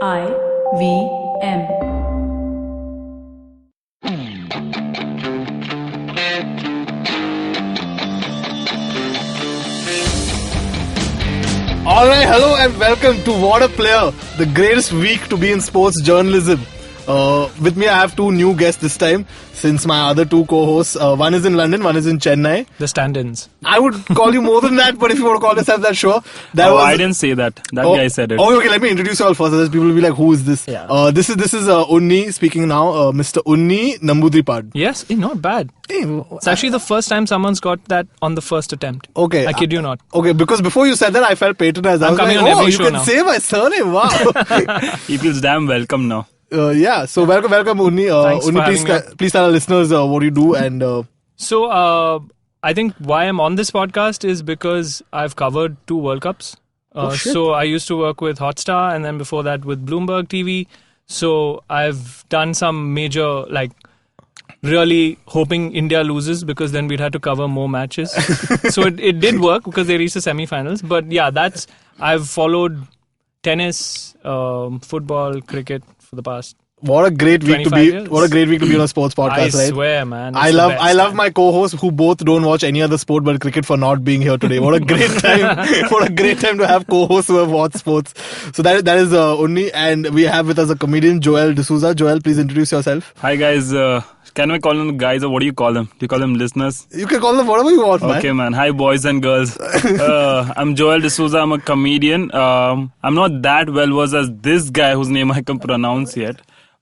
IVM. Alright, hello and welcome to Waddaplayah, the greatest week to be in sports journalism. With me I have two new guests this time, since my other two co-hosts, one is in London, one is in Chennai. The stand-ins. I would call you more than that, but if you want to call yourself that, sure. I didn't say that. That guy said it. Okay, let me introduce you all first, otherwise people will be like, who is this? Yeah. This is Unni speaking now, Mr. Unni Nambudripad. Yes, not bad. It's actually the first time someone's got that on the first attempt. Okay. I kid you not. Okay, because before you said that, I felt patronized. I was coming like, on every you show can now. say my surname, wow. He feels damn welcome now. So welcome Unni. Thanks for Unni, having me. please tell our listeners what you do and... So, I think why I'm on this podcast is because I've covered 2 World Cups. Shit. So I used to work with Hotstar and then before that with Bloomberg TV. So I've done some major, really hoping India loses because then we'd have to cover more matches. So it did work because they reached the semi-finals. But yeah, I've followed tennis, football, cricket for the past. What a great week to 25 be! years. What a great week to be on a sports podcast, I right? swear, man. I love my co-hosts who both don't watch any other sport but cricket for not being here today. What a great time! What a great time to have co-hosts who have watched sports. So that is Unni, and we have with us a comedian, Dsouza. Joel, please introduce yourself. Hi guys, can we call them guys or what do you call them? Do you call them listeners? You can call them whatever you want, man. Okay man, hi boys and girls. I'm Joel Dsouza, I'm a comedian. I'm not that well versed as this guy whose name I can pronounce yet.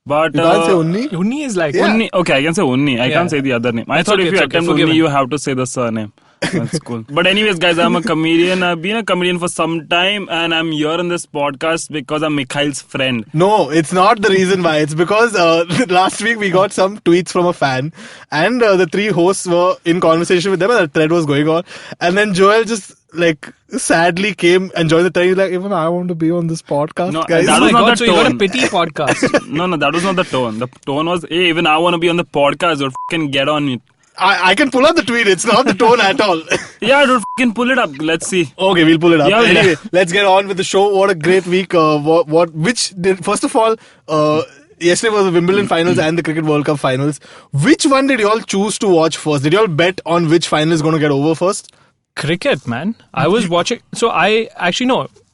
But You can't say Unni? Unni is like... Yeah. Unni, okay, I can say Unni. I can't say the other name. I thought if you attempt Unni, you have to say the surname. That's cool. But anyways, guys, I'm a comedian. I've been a comedian for some time and I'm here in this podcast because I'm Mikhail's friend. No, it's not the reason why. It's because last week we got some tweets from a fan and the 3 hosts were in conversation with them and the thread was going on. And then Joel just sadly came and joined the thread. He's like, even I want to be on this podcast, No, guys. that Oh was my not God, the so you got a tone. pity podcast. No, that was not the tone. The tone was, hey, even I want to be on the podcast or fucking get on it. I can pull up the tweet. It's not the tone at all. Yeah, dude, fucking pull it up. Let's see. Okay, we'll pull it up. Yeah, Anyway, yeah. let's get on with the show. What a great week. First of all, yesterday was the Wimbledon finals and the Cricket World Cup finals. Which one did you all choose to watch first? Did you all bet on which final is going to get over first? Cricket, man. I was watching... So I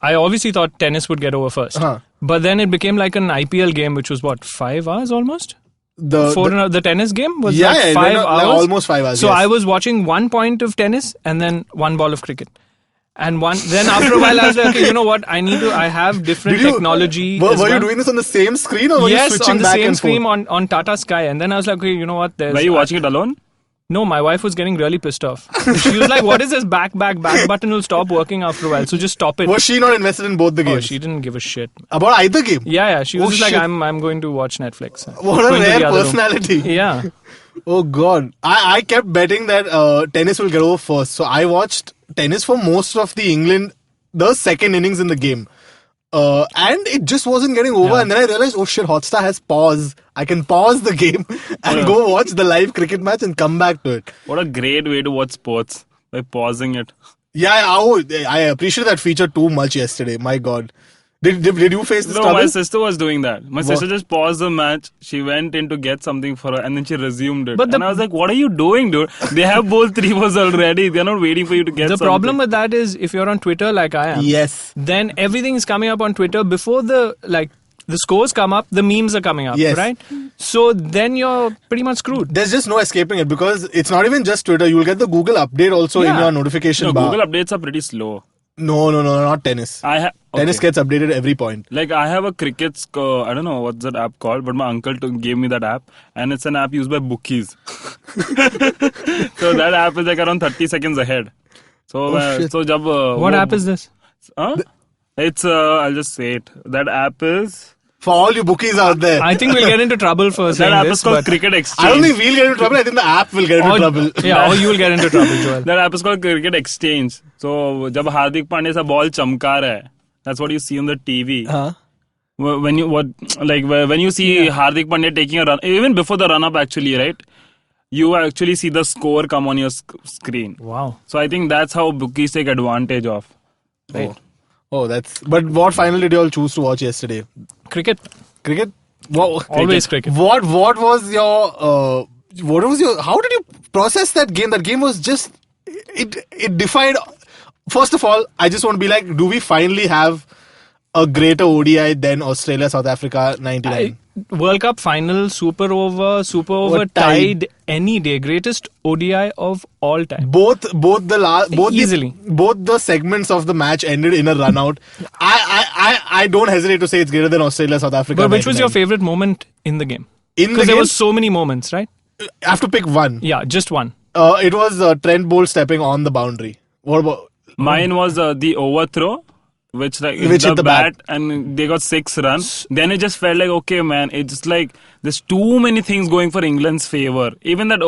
obviously thought tennis would get over first. Uh-huh. But then it became like an IPL game, which was 5 hours almost? The tennis game was 5 hours. Almost 5 hours. So yes. I was watching 1 point of tennis and then 1 ball of cricket. And then after a while I was like, okay, you know what? I have different technology. Were you doing this on the same screen or were you Yes, switching on the back same and screen forth? on Tata Sky. And then I was like, okay, you know what? Were you watching it alone? No, my wife was getting really pissed off. She was like, what is this back button will stop working after a while, so just stop it. Was she not invested in both the Oh, games? she didn't give a shit. About either game? Yeah, she was Oh, just like, shit. I'm going to watch Netflix. What a Going to rare the other room. personality. Yeah. Oh God. I kept betting that tennis will get over first. So I watched tennis for most of the second innings in the game. And it just wasn't getting over. Yeah. And then I realized, oh shit, Hotstar has pause. I can pause the game and go watch the live cricket match and come back to it. What a great way to watch sports by pausing it. Yeah, I appreciate that feature too much yesterday. My God. Did you face this No, trouble? my sister was doing that. My sister just paused the match. She went in to get something for her and then she resumed it. But and I was like, what are you doing, dude? They have ball 3 balls already. They're not waiting for you to get The something. problem with that is if you're on Twitter like I am, Yes. then everything is coming up on Twitter before the scores come up, the memes are coming up, Yes. right? So then you're pretty much screwed. There's just no escaping it because it's not even just Twitter. You'll get the Google update also in Yeah. your notification bar. Google updates are pretty slow. No, not tennis. Tennis gets updated at every point. Like I have a cricket I don't know what's that app called, but my uncle gave me that app and it's an app used by bookies. So that app is like around 30 seconds ahead. So, What app is this? It's, I'll just say it. That app is... For all you bookies out there. I think we'll get into trouble for saying That app this. is called but- Cricket Exchange. I don't think we'll get into trouble. I think the app will get into trouble. Yeah, or you will get into trouble, Joel. That app is called Cricket Exchange. So, जब हार्दिक पांड्या सा ball चमका रहा है, that's what you see on the TV. When you see Hardik Pandya taking a run, even before the run up actually, right? You actually see the score come on your screen. Wow. So I think that's how bookies take advantage of. Right. Oh, that's. But what final did you all choose to watch yesterday? Cricket. Cricket? What, Always cricket. What was your how did you process that game? That game was just it defied. First of all, I just want to be like, do we finally have a greater ODI than Australia, South Africa, 99? World Cup final, super over tied any day. Greatest ODI of all time. Easily. Both the segments of the match ended in a run out. I don't hesitate to say it's greater than Australia, South Africa. But which was your favorite moment in the game? Because there was so many moments, right? I have to pick one. Yeah, just one. It was Trent Bolt stepping on the boundary. What about? Mine was the overthrow, which hit the bat, and they got 6 runs. Then it just felt like, okay, man, it's like there's too many things going for England's favour. Even that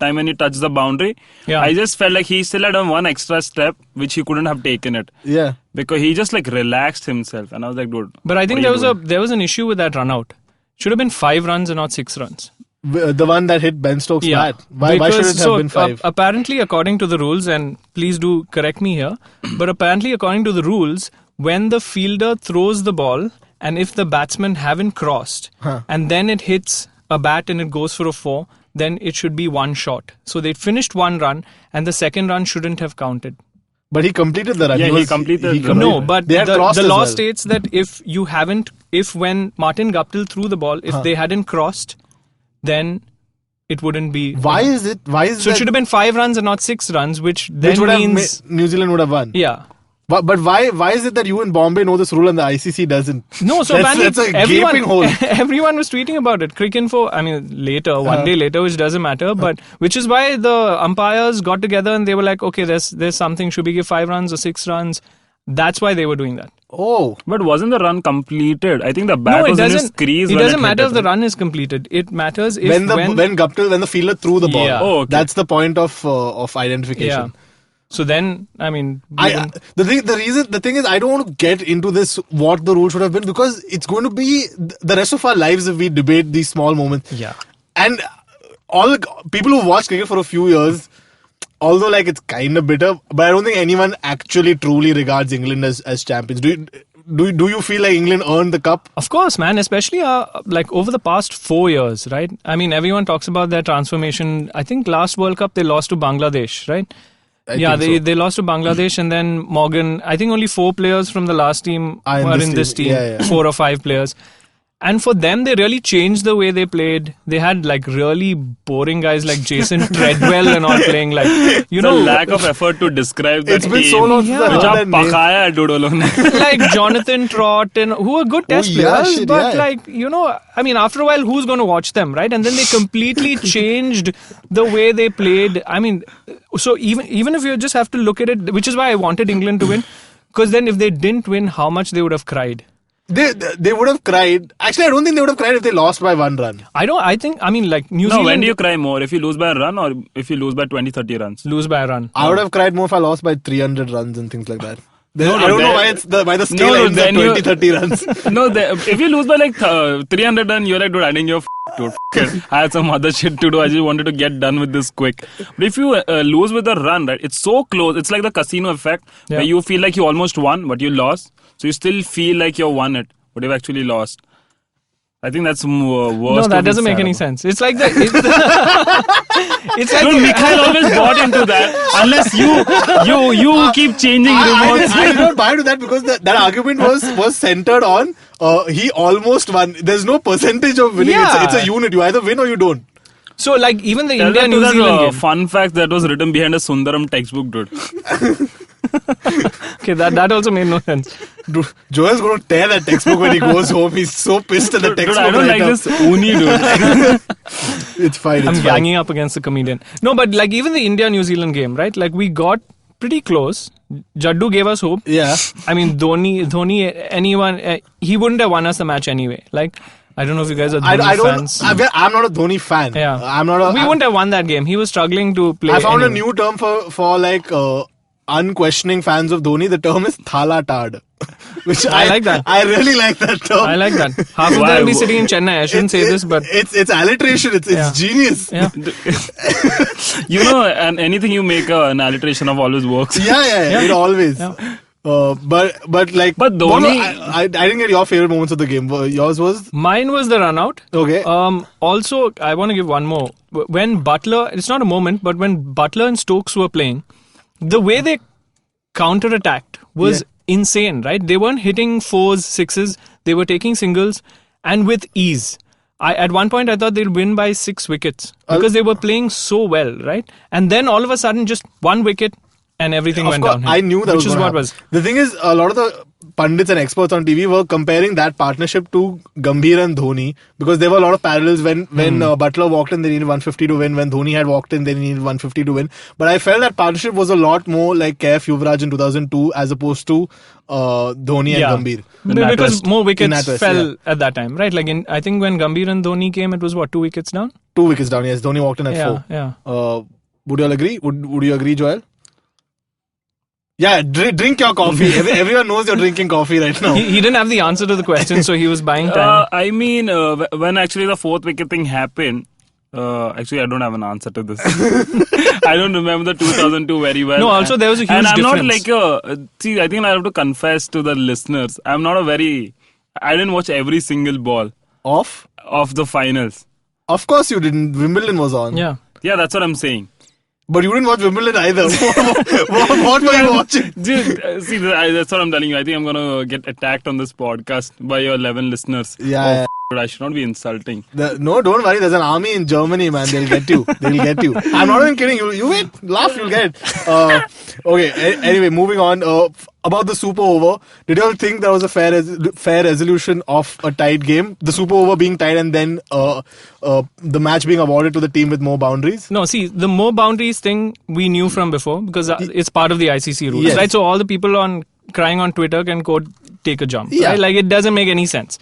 time when he touched the boundary, I just felt like he still had one extra step which he couldn't have taken it. Yeah, because he just like relaxed himself, and I was like, dude. But I think there was an issue with that run out. Should have been 5 runs and not 6 runs. The one that hit Ben Stokes' bat. Why should it have been 5? Apparently, according to the rules, and please do correct me here, but apparently, according to the rules, when the fielder throws the ball and if the batsmen haven't crossed and then it hits a bat and it goes for a 4, then it should be 1 shot. So they finished 1 run and the second run shouldn't have counted. But he completed the run. Yeah, he completed. No, but the law states that if when Martin Guptill threw the ball, if they hadn't crossed, then it wouldn't be. Why is it? So it should have been 5 runs and not 6 runs, which means New Zealand would have won. Yeah. But why is it that you in Bombay know this rule and the ICC doesn't? No, so that's a gaping hole. Everyone was tweeting about it. Cricinfo, one day later, which doesn't matter, but which is why the umpires got together and they were like, okay, there's something. Should we give 5 runs or 6 runs? That's why they were doing that. Oh. But wasn't the run completed? I think the bat was in his crease. It doesn't matter if the run is completed. It matters if when the fielder threw the ball. Yeah. Oh, okay. That's the point of identification. Yeah. So then, the thing is, I don't want to get into this, what the rule should have been, because it's going to be the rest of our lives if we debate these small moments. Yeah. And all people who watch cricket for a few years, although it's kind of bitter, but I don't think anyone actually truly regards England as champions. Do you feel like England earned the cup? Of course, man. Especially over the past 4 years, right? I mean, everyone talks about their transformation. I think last World Cup they lost to Bangladesh, right? They lost to Bangladesh, and then Morgan. I think only 4 players from the last team were in this team. Yeah. 4 or 5 players. And for them, they really changed the way they played. They had really boring guys like Jason Treadwell and all playing the lack of effort to describe that It's been so long since I like Jonathan Trott, and who are good test players, but after a while, who's going to watch them, right? And then they completely changed the way they played. I mean, so even if you just have to look at it, which is why I wanted England to win, because then if they didn't win, how much they would have cried. They would have cried. Actually, I don't think they would have cried if they lost by 1 run. New Zealand. No, when do you cry more? If you lose by a run or if you lose by 20-30 runs? Lose by a run. I would have cried more if I lost by 300 runs and things like that. I don't know why the scale ends at 20-30 runs. If you lose by 300 runs, you're like, dude, I didn't give dude. I had some other shit to do. I just wanted to get done with this quick. But if you lose with a run, right, it's so close. It's like the casino effect where you feel like you almost won, but you lost. So you still feel like you won it, but you've actually lost. I think that's worse. No, that doesn't make any sense. It's like Dude, Mikhail always bought into that. Unless you keep changing remotes. I did not buy into that because that argument was centered on he almost won. There's no percentage of winning. Yeah. It's a unit. You either win or you don't. So even the India-New Zealand game. Fun fact that was written behind a Sundaram textbook, dude. Okay, that also made no sense. Dude, Joel's going to tear that textbook when he goes home. He's so pissed at the textbook. Dude, I don't like this Unni, dude. It's fine. I'm ganging up against the comedian. No, but even the India-New Zealand game, right? We got pretty close. Jaddu gave us hope. Yeah. I mean, Dhoni, anyone, he wouldn't have won us the match anyway. I don't know if you guys are Dhoni fans. I'm not a Dhoni fan. Yeah. We wouldn't have won that game. He was struggling to play. I found a new term for unquestioning fans of Dhoni. The term is thala tad. Which I like that. I really like that term. I like that. Half of them be sitting in Chennai. I shouldn't say this, but it's alliteration. It's genius. Yeah. And anything you make an alliteration of always works. Yeah. It always. Yeah. But like, But Dhoni- I didn't get your favorite moments of the game. Yours was Mine was the run out. okay. Also, I want to give one more. When Butler, it's not a moment, but when Butler and Stokes were playing, the way they counter-attacked was insane, right? They weren't hitting fours, sixes. They were taking singles and with ease. At one point, I thought they'd win by 6 wickets because they were playing so well, right? And then all of a sudden, just 1 wicket and everything went down. I knew that which is what was. The thing is, a lot of the pundits and experts on TV were comparing that partnership to Gambhir and Dhoni because there were a lot of parallels. When Butler walked in, they needed 150 to win. When Dhoni had walked in, they needed 150 to win. But I felt that partnership was a lot more like KF Yuvraj in 2002 as opposed to Dhoni and Gambhir. Because more wickets fell at that time, right? Like I think when Gambhir and Dhoni came, it was 2 wickets down? 2 wickets down, yes. Dhoni walked in at 4. Yeah. Would you all agree? Would you agree, Joel? Yeah, drink your coffee. Everyone knows you're drinking coffee right now. He didn't have the answer to the question, so he was buying time. I mean, when actually the 4th wicket thing happened, actually I don't have an answer to this. I don't remember the 2002 very well. No, also there was a huge difference. And I'm difference. not like see, I think I have to confess to the listeners, I didn't watch every single ball of the finals. Of course you didn't. Wimbledon was on. Yeah, that's what I'm saying. But you didn't watch Wimbledon either. What were you watching? Dude, see, that's what I'm telling you. I think I'm going to get attacked on this podcast by your 11 listeners. Yeah. I should not be insulting. No, don't worry. There's an army in Germany, man. They'll get you. I'm not even kidding. You wait. Laugh, you'll get it. Okay, anyway, moving on. About the Super Over, did you all think there was a fair resolution of a tight game? The Super Over being tight and then the match being awarded to the team with more boundaries? No, see, the more boundaries thing we knew from before because it's part of the ICC rules, yes. right? So all the people crying on Twitter can take a jump, yeah. right? Like it doesn't make any sense.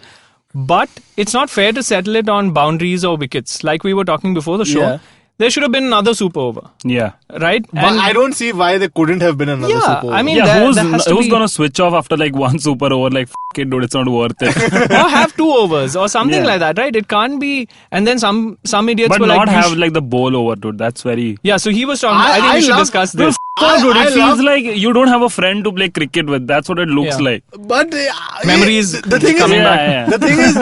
But it's not fair to settle it on boundaries or wickets. Like we were talking before the show, Yeah. there should have been another Super Over. Yeah. Right? But I don't see why there couldn't have been another Super Over. I mean, who's who's going to switch off after like 1 Super Over? Like, f it, dude, it's not worth it. or have 2 overs or something like that, right? It can't be. And then some idiots but were not like, have like the bowl over, dude. That's very. Yeah, so he was talking. I think we should discuss this. Dude, it feels like you don't have a friend to play cricket with. That's what it looks like. But memories. The thing coming is, back. The thing is,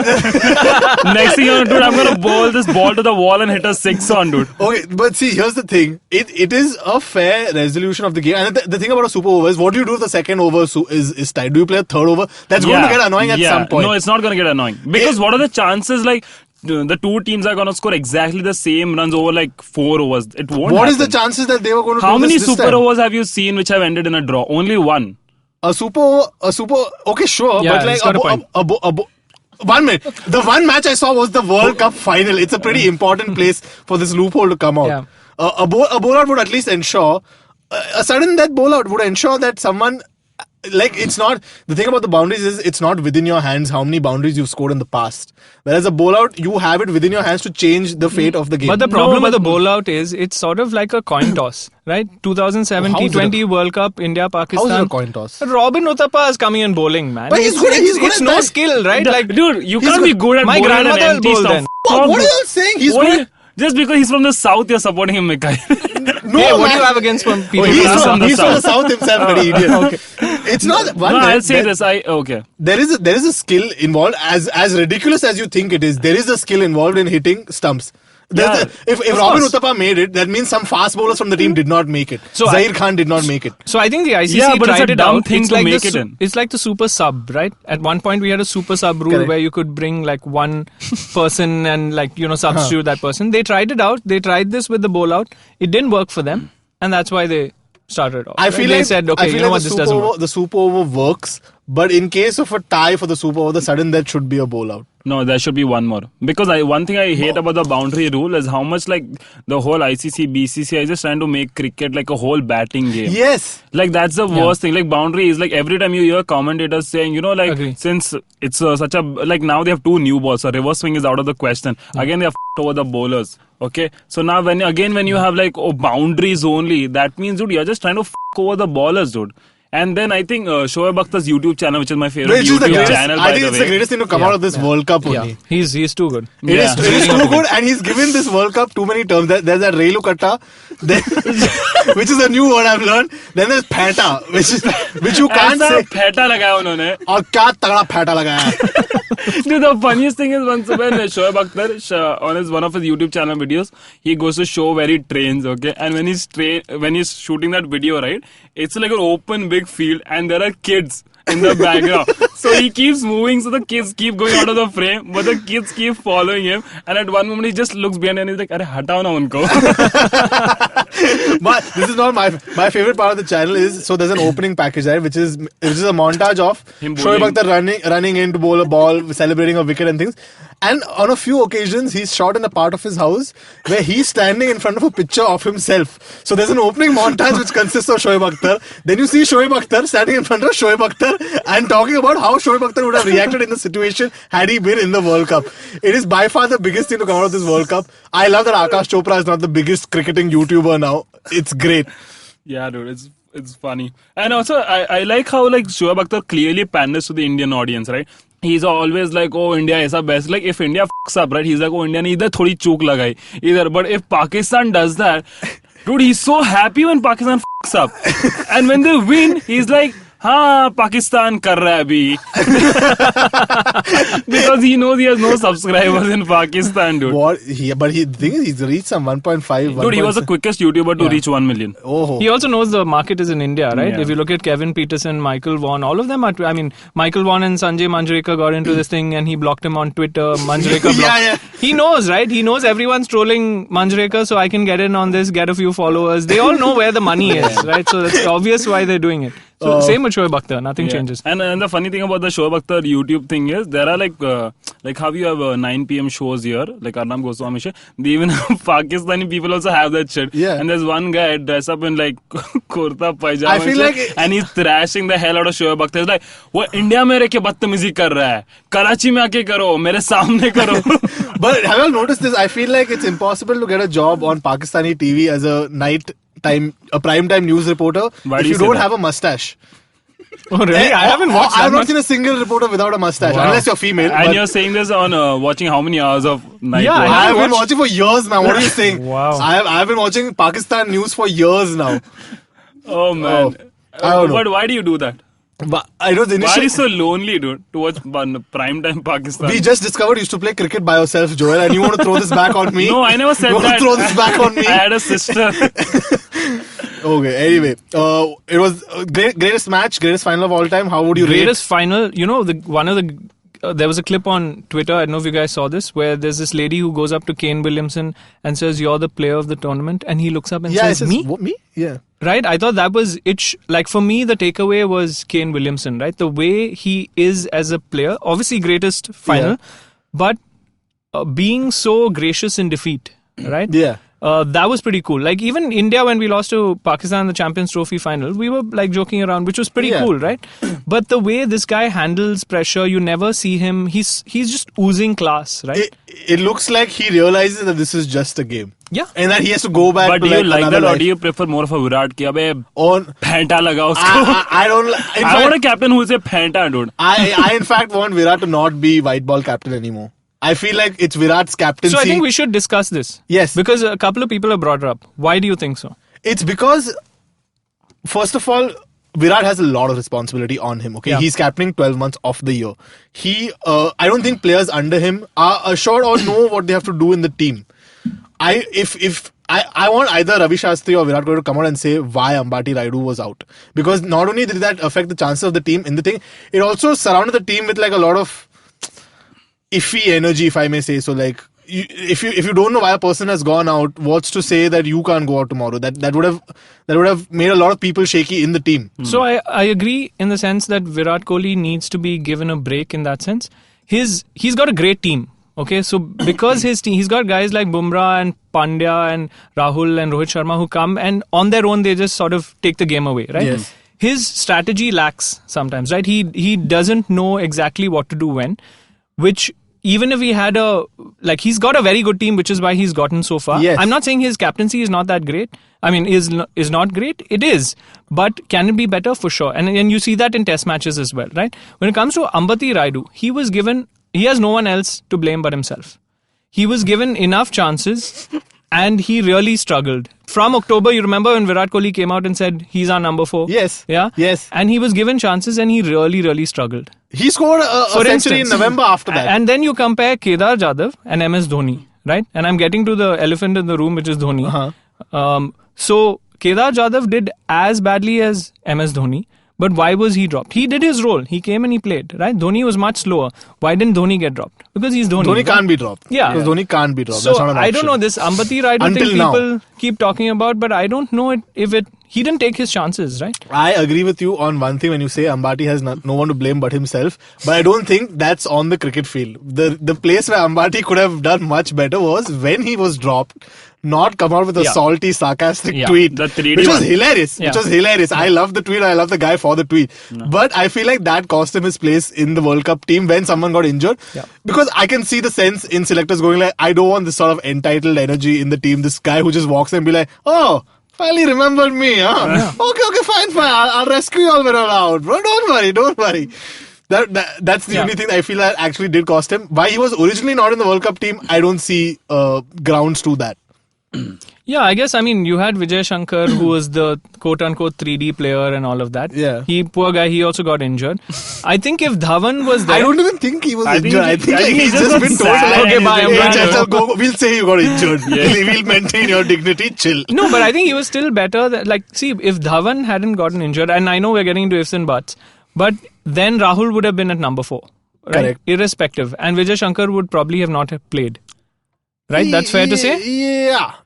next thing you know, dude, I'm gonna bowl this ball to the wall and hit a 6 on, dude. Okay, but see, here's the thing. It is a fair resolution of the game. And the thing about a Super Over is, what do you do if the second over is tied? Do you play a third over? That's going to get annoying at some point. No, it's not going to get annoying. Because what are the chances, like, the two teams are going to score exactly the same runs over like 4 overs? It won't What happen. is the chances that they were going to How do many this Super time? Overs have you seen which have ended in a draw? Only one. A super, okay, sure. Yeah, but like he's got a point. 1 minute. The one match I saw was the World Cup final. It's a pretty important place for this loophole to come out. Yeah. A bowlout would at least ensure, a sudden death bowlout would ensure that someone, like, it's not, the thing about the boundaries is it's not within your hands how many boundaries you've scored in the past. Whereas a bowlout, you have it within your hands to change the fate of the game. But the problem with the bowlout is it's sort of like a coin toss, right? 2007 T20 World Cup, India, Pakistan. How is it a coin toss? Robin Uthappa is coming and bowling, man. But he's good It's at no that. skill, right? Like, Dude, you can't be good at my bowling an grandmother empty will bowl stuff. then. What are you all saying? He's good. Just because he's from the south, you're supporting him, Mikhail. No, hey, what man. do you have against people He's from from the south himself, but idiot. Okay. It's not one. No, I'll say this. Okay. There is a skill involved. As ridiculous as you think it is, there is a skill involved in hitting stumps. If Robin Uthappa made it, that means some fast bowlers from the team did not make it. So Zahir Khan did not make it. So I think the ICC but it's tried a it dumb out. thing It's to like make the it in. It's like the super sub, right? At one point we had a super sub rule Correct. where you could bring like one person and like substitute that person. They tried it out. They tried this with the bowl out. It didn't work for them, and that's why they started off. I feel they like said, okay, you know what, this doesn't work. The super over works, but in case of a tie for the super over, the sudden death should be a bowl out. No, there should be one more. Because one thing I hate about the boundary rule is how much like the whole ICC, BCCI is just trying to make cricket like a whole batting game. Yes. Like that's the worst thing. Like boundary is like every time you hear commentators saying, like Agree. since it's such a, like now they have 2 new balls, so reverse swing is out of the question. Again, they have over the bowlers. Okay. So now when you have like boundaries only, that means, dude, you're just trying to over the bowlers, dude. And then I think Shoaib Akhtar's YouTube channel, which is my favorite Which is the YouTube greatest, channel, I by think the it's way. the greatest thing to come out of this World Cup only. Yeah. He's too good. It is too good, and he's given this World Cup too many terms. There's that Relu Katta, which is a new word I've learned. Then there's Pheta, which you can't ऐसा say. फेटा लगाया उन्होंने. और क्या तगड़ा फेटा लगाया है. Dude, the funniest thing is once when Shoaib Akhtar on one of his YouTube channel videos, he goes to show where he trains, okay? And when he's shooting that video, right, it's like an open big field and there are kids in the background. So he keeps moving, so the kids keep going out of the frame, but the kids keep following him. And at one moment he just looks behind and he's like, "Arey hatao na unko." But this is not my favorite part of the channel is, so there's an opening package, right, which is a montage of Him Shoaib bowling. Akhtar running in to bowl a ball, celebrating a wicket and things. And on a few occasions, he's shot in a part of his house where he's standing in front of a picture of himself. So there's an opening montage which consists of Shoaib Akhtar. Then you see Shoaib Akhtar standing in front of Shoaib Akhtar and talking about how Shoaib Akhtar would have reacted in the situation had he been in the World Cup. It is by far the biggest thing to come out of this World Cup. I love that Akash Chopra is not the biggest cricketing YouTuber now. It's great. Yeah, dude, it's funny. And also, I like how like Shoaib Akhtar clearly panders to the Indian audience, right? He's always like, oh, India is the best. Like, if India fucks up, right, he's like, oh, India ne idhar thodi chook lagai. Either. But if Pakistan does that, dude, he's so happy when Pakistan fucks up. And when they win, he's like, हाँ पाकिस्तान कर रहा है अभी. Because he knows he has no subscribers in Pakistan, dude. But the thing is, he's reached some 1.5. Dude, he was the quickest YouTuber to reach 1 million. Oh. He also knows the market is in India, right? Yeah. If you look at Kevin Peterson, Michael Vaughan, all of them are. I mean, Michael Vaughan and Sanjay Manjrekar got into this thing, and he blocked him on Twitter. Manjrekar blocked. Yeah. He knows, right? He knows everyone's trolling Manjrekar, so I can get in on this, get a few followers. They all know where the money is, right? So it's obvious why they're doing it. So same with Shoaib Akhtar, nothing changes. And the funny thing about the Shoaib Akhtar YouTube thing is there are like how you have 9 p.m. shows here, like Arnab Goswami show. They even Pakistani people also have that shit. Yeah. And there's one guy dressed up in like kurta pajama. I feel like and he's thrashing the hell out of Shoaib Akhtar. He's like, वो India में रह के बदतमीजी कर रहा है, कराची में आके करो, मेरे सामने करो. But have you all noticed this? I feel like it's impossible to get a job on Pakistani TV as a prime time news reporter if you don't have a mustache. Oh, really? I haven't watched I have that not much. seen a single reporter without a mustache, Wow. unless you're female. And but you're saying this on watching how many hours of night? Yeah, watch? I have haven't been watching for years now. What are you saying? Wow. I have been watching Pakistan news for years now. Oh man. I don't know. But why do you do that? But I was Why are initially. you so lonely, dude, to watch prime time Pakistan? We just discovered you used to play cricket by yourself, Joel, and you want to throw this back on me? No, I never said you that. want to throw this back on me? I had a sister. Okay, anyway. It was greatest match, greatest final of all time. How would you rate? Greatest final, there was a clip on Twitter, I don't know if you guys saw this, where there's this lady who goes up to Kane Williamson and says, "You're the player of the tournament," and he looks up and says, "Me?" What, me? Yeah. Right? I thought that was it. Like for me, the takeaway was Kane Williamson, right? The way he is as a player, obviously greatest final, but being so gracious in defeat, right? Yeah. That was pretty cool. Like even India, when we lost to Pakistan in the Champions Trophy final, we were like joking around, which was pretty cool, right? But the way this guy handles pressure, you never see him. He's just oozing class, right? It looks like he realizes that this is just a game. Yeah. And that he has to go back But to do you like another that, or life. do you prefer more of a Virat ki abe On phenta laga usko? I don't. In I want a fact, captain who say phenta, dude. I in fact want Virat to not be white ball captain anymore. I feel like it's Virat's captaincy. So I think we should discuss this. Yes. Because a couple of people have brought it up. Why do you think so? It's because, first of all, Virat has a lot of responsibility on him. Okay, Yeah. he's captaining 12 months of the year. I don't think players under him are assured or know what they have to do in the team. I want either Ravi Shastri or Virat Kohli to come out and say why Ambati Rayudu was out, because not only did that affect the chances of the team in the thing, it also surrounded the team with like a lot of iffy energy, if I may say so. Like if you don't know why a person has gone out, what's to say that you can't go out tomorrow? That would have made a lot of people shaky in the team. So I agree in the sense that Virat Kohli needs to be given a break in that sense. He's got a great team. Okay, so because his team, he's got guys like Bumrah and Pandya and Rahul and Rohit Sharma who come and on their own they just sort of take the game away, right? Yes. His strategy lacks sometimes, right? He doesn't know exactly what to do when, which even if he had he's got a very good team, which is why he's gotten so far. Yes. I'm not saying his captaincy is not that great. I mean, is not great. It is. But can it be better? For sure. And you see that in test matches as well, right? When it comes to Ambati Rayudu, he has no one else to blame but himself. He was given enough chances and he really struggled. From October, you remember when Virat Kohli came out and said he's our number 4? Yes. Yeah? Yes. And he was given chances and he really, really struggled. He scored a century in November after that. And then you compare Kedar Jadhav and MS Dhoni, right? And I'm getting to the elephant in the room, which is Dhoni. So Kedar Jadhav did as badly as MS Dhoni. But why was he dropped? He did his role. He came and he played, right? Dhoni was much slower. Why didn't Dhoni get dropped? Because he's Dhoni. Dhoni can't be dropped. Yeah. Because Dhoni can't be dropped. So that's not an option. I don't know, this Ambati Rayudu thing people keep talking about, but I don't know he didn't take his chances, right? I agree with you on one thing when you say Ambati has no one to blame but himself. But I don't think that's on the cricket field. The place where Ambati could have done much better was when he was dropped. Not come out with a salty, sarcastic tweet, which was hilarious. Which was hilarious. I love the tweet. I love the guy for the tweet. But I feel like that cost him his place in the World Cup team when someone got injured. Because I can see the sense in selectors going like, I don't want this sort of entitled energy in the team. This guy who just walks in and be like, oh, finally remembered me, huh? Okay, fine. I'll rescue you all when I'm out, bro. Don't worry. That's the only thing I feel that actually did cost him. Why he was originally not in the World Cup team, I don't see grounds to that. Yeah, I guess, you had Vijay Shankar, who was the quote-unquote 3D player and all of that. Yeah. Poor guy, he also got injured. I think if Dhawan was there... I don't even think he was injured. I think he's just been told, okay, bye, I'm done. We'll say you got injured. We'll maintain your dignity, chill. No, but I think he was still better. See, if Dhawan hadn't gotten injured, and I know we're getting into ifs and buts, but then Rahul would have been at number 4. Right? Correct. Irrespective. And Vijay Shankar would probably have not have played. Right, that's fair to say?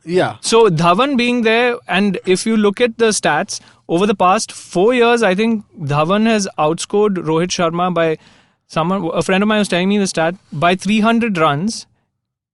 Yeah. So Dhawan being there, and if you look at the stats, over the past 4 years, I think Dhawan has outscored Rohit Sharma by a friend of mine was telling me the stat, by 300 runs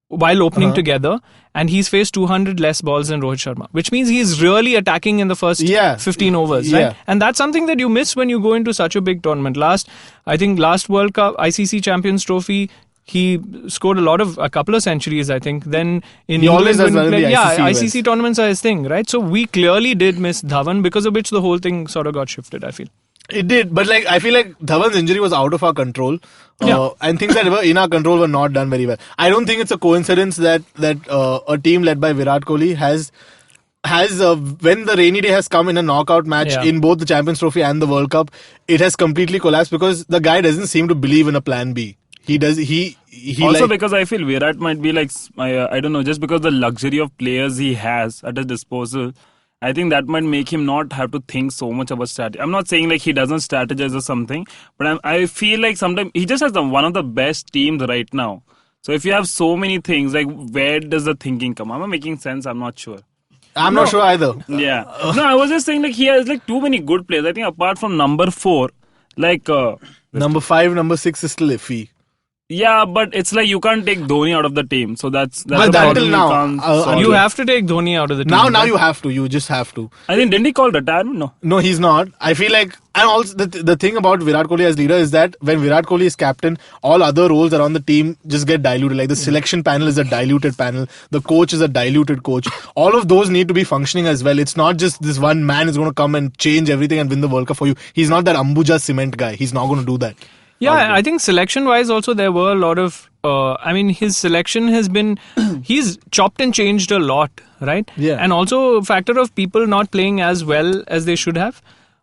while opening together, and he's faced 200 less balls than Rohit Sharma, which means he's really attacking in the first 15 overs, right? And that's something that you miss when you go into such a big tournament. Last World Cup, ICC Champions Trophy, he scored a couple of centuries, I think. Then in he always does well in the ICC ICC tournaments are his thing, right? So we clearly did miss Dhawan, because of which the whole thing sort of got shifted, I feel. It did, but I feel like Dhawan's injury was out of our control, and things that were in our control were not done very well. I don't think it's a coincidence that a team led by Virat Kohli has when the rainy day has come in a knockout match in both the Champions Trophy and the World Cup, it has completely collapsed because the guy doesn't seem to believe in a plan B. He does. He also, because I feel Virat might be I don't know, just because the luxury of players he has at his disposal, I think that might make him not have to think so much about strategy. I'm not saying he doesn't strategize or something, but I feel like sometimes he just has one of the best teams right now. So if you have so many things, where does the thinking come? Am I making sense? I'm not sure. I'm not sure either. Yeah. No, I was just saying he has too many good players. I think apart from number 4, number 5, number 6 is still iffy. Yeah, but it's you can't take Dhoni out of the team. So that's but the problem now. You have to take Dhoni out of the team. Now you have to. You just have to. I think, didn't he call retirement? No, he's not. I feel and also the thing about Virat Kohli as leader is that when Virat Kohli is captain, all other roles around the team just get diluted. The selection panel is a diluted panel. The coach is a diluted coach. All of those need to be functioning as well. It's not just this one man is going to come and change everything and win the World Cup for you. He's not that Ambuja cement guy. He's not going to do that. Yeah, I think selection-wise also there were a lot of... his selection has been... he's chopped and changed a lot, right? Yeah. And also a factor of people not playing as well as they should have.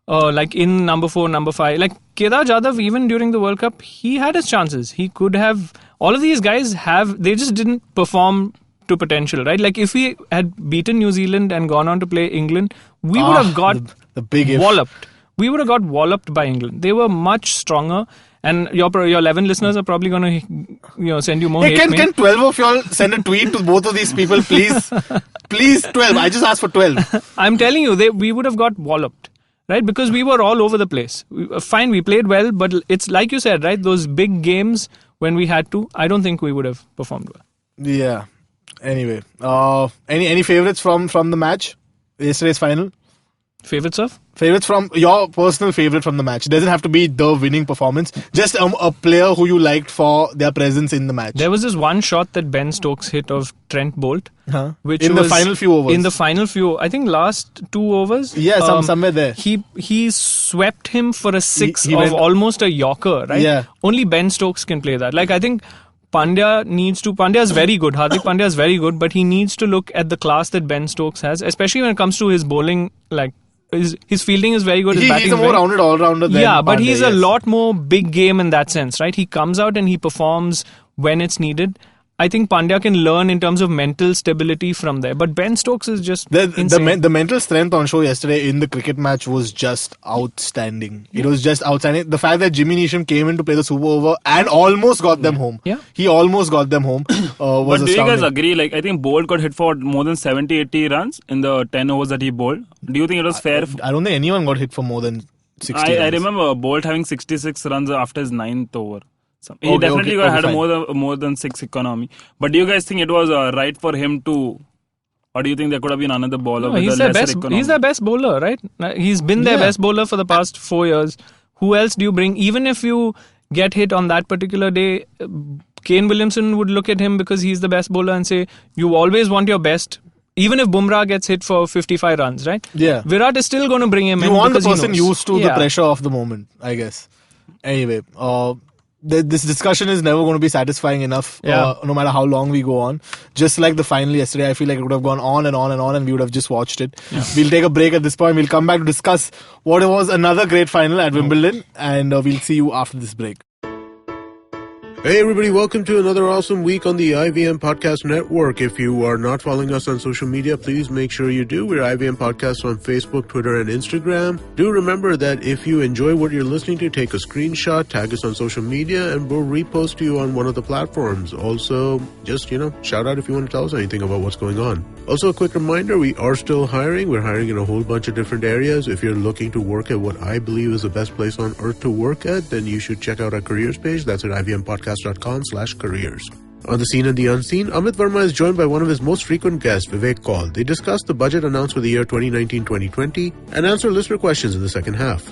In number 4, number 5. Kedar Jadhav, even during the World Cup, he had his chances. He could have... All of these guys they just didn't perform to potential, right? If we had beaten New Zealand and gone on to play England, we would have got the big walloped. We would have got walloped by England. They were much stronger. And your 11 listeners are probably going to send you more hate mail. Can 12 of y'all send a tweet to both of these people, please? Please, 12. I just asked for 12. I'm telling you, we would have got walloped, right? Because we were all over the place. Fine, we played well, but it's like you said, right? Those big games when we had to, I don't think we would have performed well. Yeah. Anyway, any favorites from the match? Yesterday's final? Favorites from your personal favorite from the match. It doesn't have to be the winning performance. Just a player who you liked for their presence in the match. There was this one shot that Ben Stokes hit of Trent Bolt. Which in was the final few overs. In the final few, I think last 2 overs. Yeah, somewhere there. He swept him for a 6 he of went, almost a Yorker, right? Yeah. Only Ben Stokes can play that. Like, I think Pandya is very good. Hardik Pandya is very good, but he needs to look at the class that Ben Stokes has, especially when it comes to his bowling. Like, his fielding is very good. His batting he's a more rounded all-rounder than Yeah, but Pandya, he's a lot more big game in that sense, right? He comes out and he performs when it's needed. I think Pandya can learn in terms of mental stability from there. But Ben Stokes is just insane. The mental strength on show yesterday in the cricket match was just outstanding. It was just outstanding. The fact that Jimmy Neesham came in to play the super over and almost got them home. Yeah. He almost got them home. Was but do you astounding. guys agree? Like, I think Bolt got hit for more than 70-80 runs in the 10 overs that he bowled. Do you think it was fair? I don't think anyone got hit for more than 60 runs. I remember Bolt having 66 runs after his 9th over. He definitely had more than 6 economy. But do you guys think it was right for him to, or do you think there could have been another bowler with a lesser economy? He's their best bowler, right? He's been their best bowler for the past 4 years. Who else do you bring? Even if you get hit on that particular day, Kane Williamson would look at him because he's the best bowler and say, you always want your best. Even if Bumrah gets hit for 55 runs, right? Yeah. Virat is still going to bring him in. You want the person used to the pressure of the moment, I guess. Anyway, this discussion is never going to be satisfying enough, no matter how long we go on. Just like the final yesterday, I feel like it would have gone on and on and on, and we would have just watched it. Yeah. We'll take a break at this point. We'll come back to discuss what was another great final at Wimbledon, and we'll see you after this break. Hey everybody, welcome to another awesome week on the IVM Podcast Network. If you are not following us on social media, please make sure you do. We're IVM Podcasts on Facebook, Twitter, and Instagram. Do remember that if you enjoy what you're listening to, take a screenshot, tag us on social media, and we'll repost to you on one of the platforms. Also, just, shout out if you want to tell us anything about what's going on. Also, a quick reminder, we are still hiring. We're hiring in a whole bunch of different areas. If you're looking to work at what I believe is the best place on earth to work at, then you should check out our careers page. That's at ivmpodcast.com/careers. On the scene and the unseen, Amit Verma is joined by one of his most frequent guests, Vivek Kaul. They discuss the budget announced for the year 2019-2020 and answer listener questions in the second half.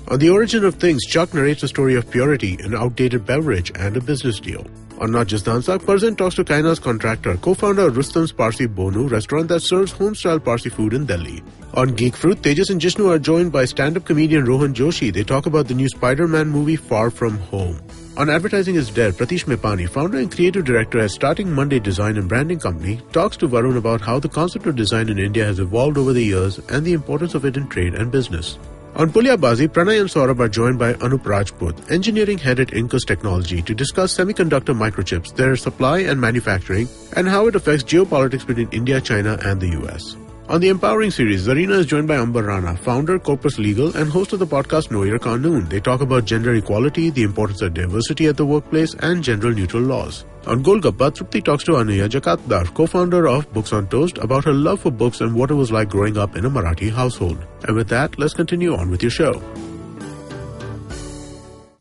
On The Origin of Things, Chuck narrates the story of purity, an outdated beverage, and a business deal. On Not Just Dansak, Farzan talks to Kaina's contractor, co-founder of Rustam's Parsi Bonu, restaurant that serves home-style Parsi food in Delhi. On Geek Fruit, Tejas and Jishnu are joined by stand-up comedian Rohan Joshi. They talk about the new Spider-Man movie Far From Home. On Advertising is Dead, Pratish Mepani, founder and creative director at Starting Monday Design and Branding Company, talks to Varun about how the concept of design in India has evolved over the years and the importance of it in trade and business. On Pulyabazi, Pranay and Saurabh are joined by Anup Rajput, engineering head at Incus Technology, to discuss semiconductor microchips, their supply and manufacturing, and how it affects geopolitics between India, China, and the US. On the Empowering series, Zarina is joined by Amber Rana, founder, Corpus Legal, and host of the podcast Know Your Qanun. They talk about gender equality, the importance of diversity at the workplace, and gender-neutral laws. On Golgappa, Trupti talks to Anuya Jakatdar, co-founder of Books on Toast, about her love for books and what it was like growing up in a Marathi household. And with that, let's continue on with your show.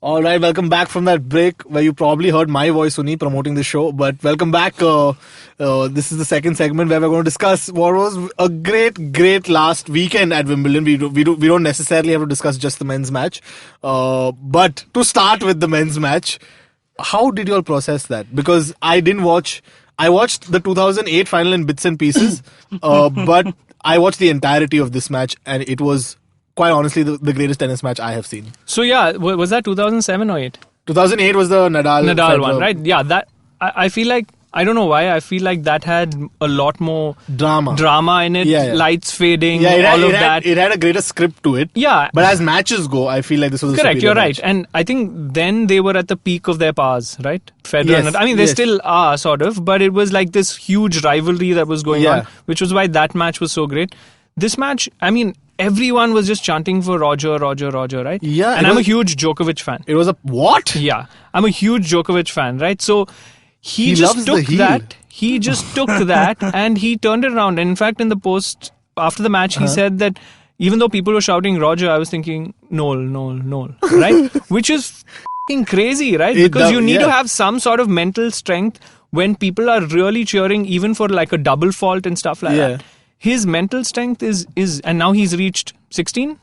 All right, welcome back from that break where you probably heard my voice, Unni, promoting the show. But welcome back. This is the second segment where we're going to discuss what was a great last weekend at Wimbledon. We don't necessarily have to discuss just the men's match. But to start with the men's match, how did you all process that? Because I didn't watch. I watched the 2008 final in bits and pieces, but I watched the entirety of this match, and it was quite honestly the greatest tennis match I have seen. So yeah, was that 2007 or 8? 2008 was the Nadal one, right? Yeah, that I feel like, I don't know why, I feel like that had a lot more drama in it, lights fading, all of that. It had a greater script to it. Yeah. But as matches go, I feel like this was a correct, you're right. match. And I think then they were at the peak of their powers, right? Federer and I mean, they still are, sort of, but it was like this huge rivalry that was going on, which was why that match was so great. This match, I mean, everyone was just chanting for Roger, right? Yeah. And I'm a huge Djokovic fan. It was a what? Yeah. I'm a huge Djokovic fan, right? So he just took that. He just took that and he turned it around. And in fact, in the post after the match, he said that even though people were shouting Roger, I was thinking, no, right? Which is f***ing crazy, right? Because you need to have some sort of mental strength when people are really cheering, even for like a double fault and stuff like that. His mental strength is and now he's reached 16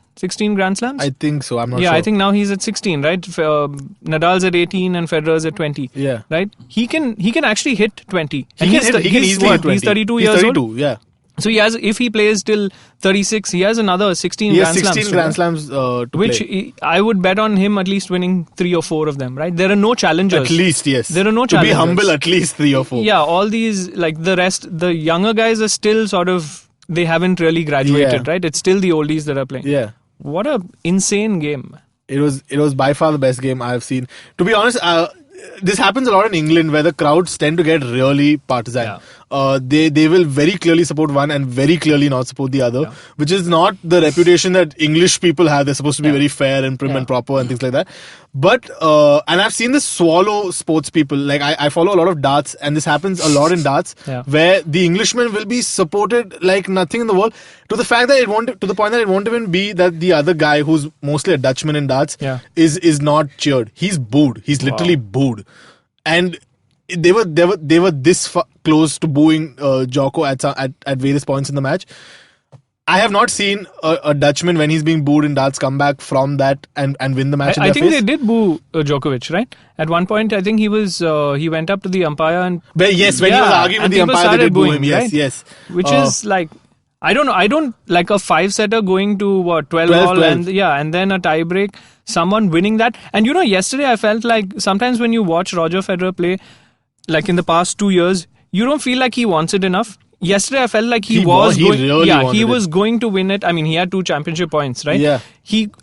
Grand Slams? I think so. I'm not sure. Yeah, I think now he's at 16, right? Nadal's at 18 and Federer's at 20. Yeah. Right? He can actually hit 20. He can easily hit 20. He's 32 He's years 32, old. yeah. So if he plays till 36, he has another 16 He has Grand 16 Slams. Grand Slams to which play. I would bet on him at least winning 3 or 4 of them, right? There are no challengers. At least, yes. There are no to challengers. be humble, at least 3 or 4. Yeah, all these, like the younger guys are still sort of, they haven't really graduated, right? It's still the oldies that are playing. Yeah. What a insane game. It was by far the best game I've seen. To be honest, this happens a lot in England where the crowds tend to get really partisan. Yeah. They will very clearly support one and very clearly not support the other, which is not the reputation that English people have. They're supposed to be very fair and prim and proper and things like that. But and I've seen this swallow sports people. Like I follow a lot of darts, and this happens a lot in darts, where the Englishman will be supported like nothing in the world, to the point that it won't even be that the other guy, who's mostly a Dutchman in darts, is not cheered. He's booed. He's literally booed, and they were this close to booing Djoko at various points in the match. I have not seen a Dutchman, when he's being booed in darts, come back from that and win the match. I think they did boo Djokovic, right? At one point, I think he went up to the umpire and when he was arguing with the umpire, they did boo him. Right? Yes. Which is like, I don't know. I don't like a 5-setter going to 12 all 12. and then a tie break. Someone winning that, and yesterday I felt like sometimes when you watch Roger Federer play, like in the past 2 years, you don't feel like he wants it enough. Yesterday I felt like he was going to win it. I mean, he had 2 championship points, right? Yeah.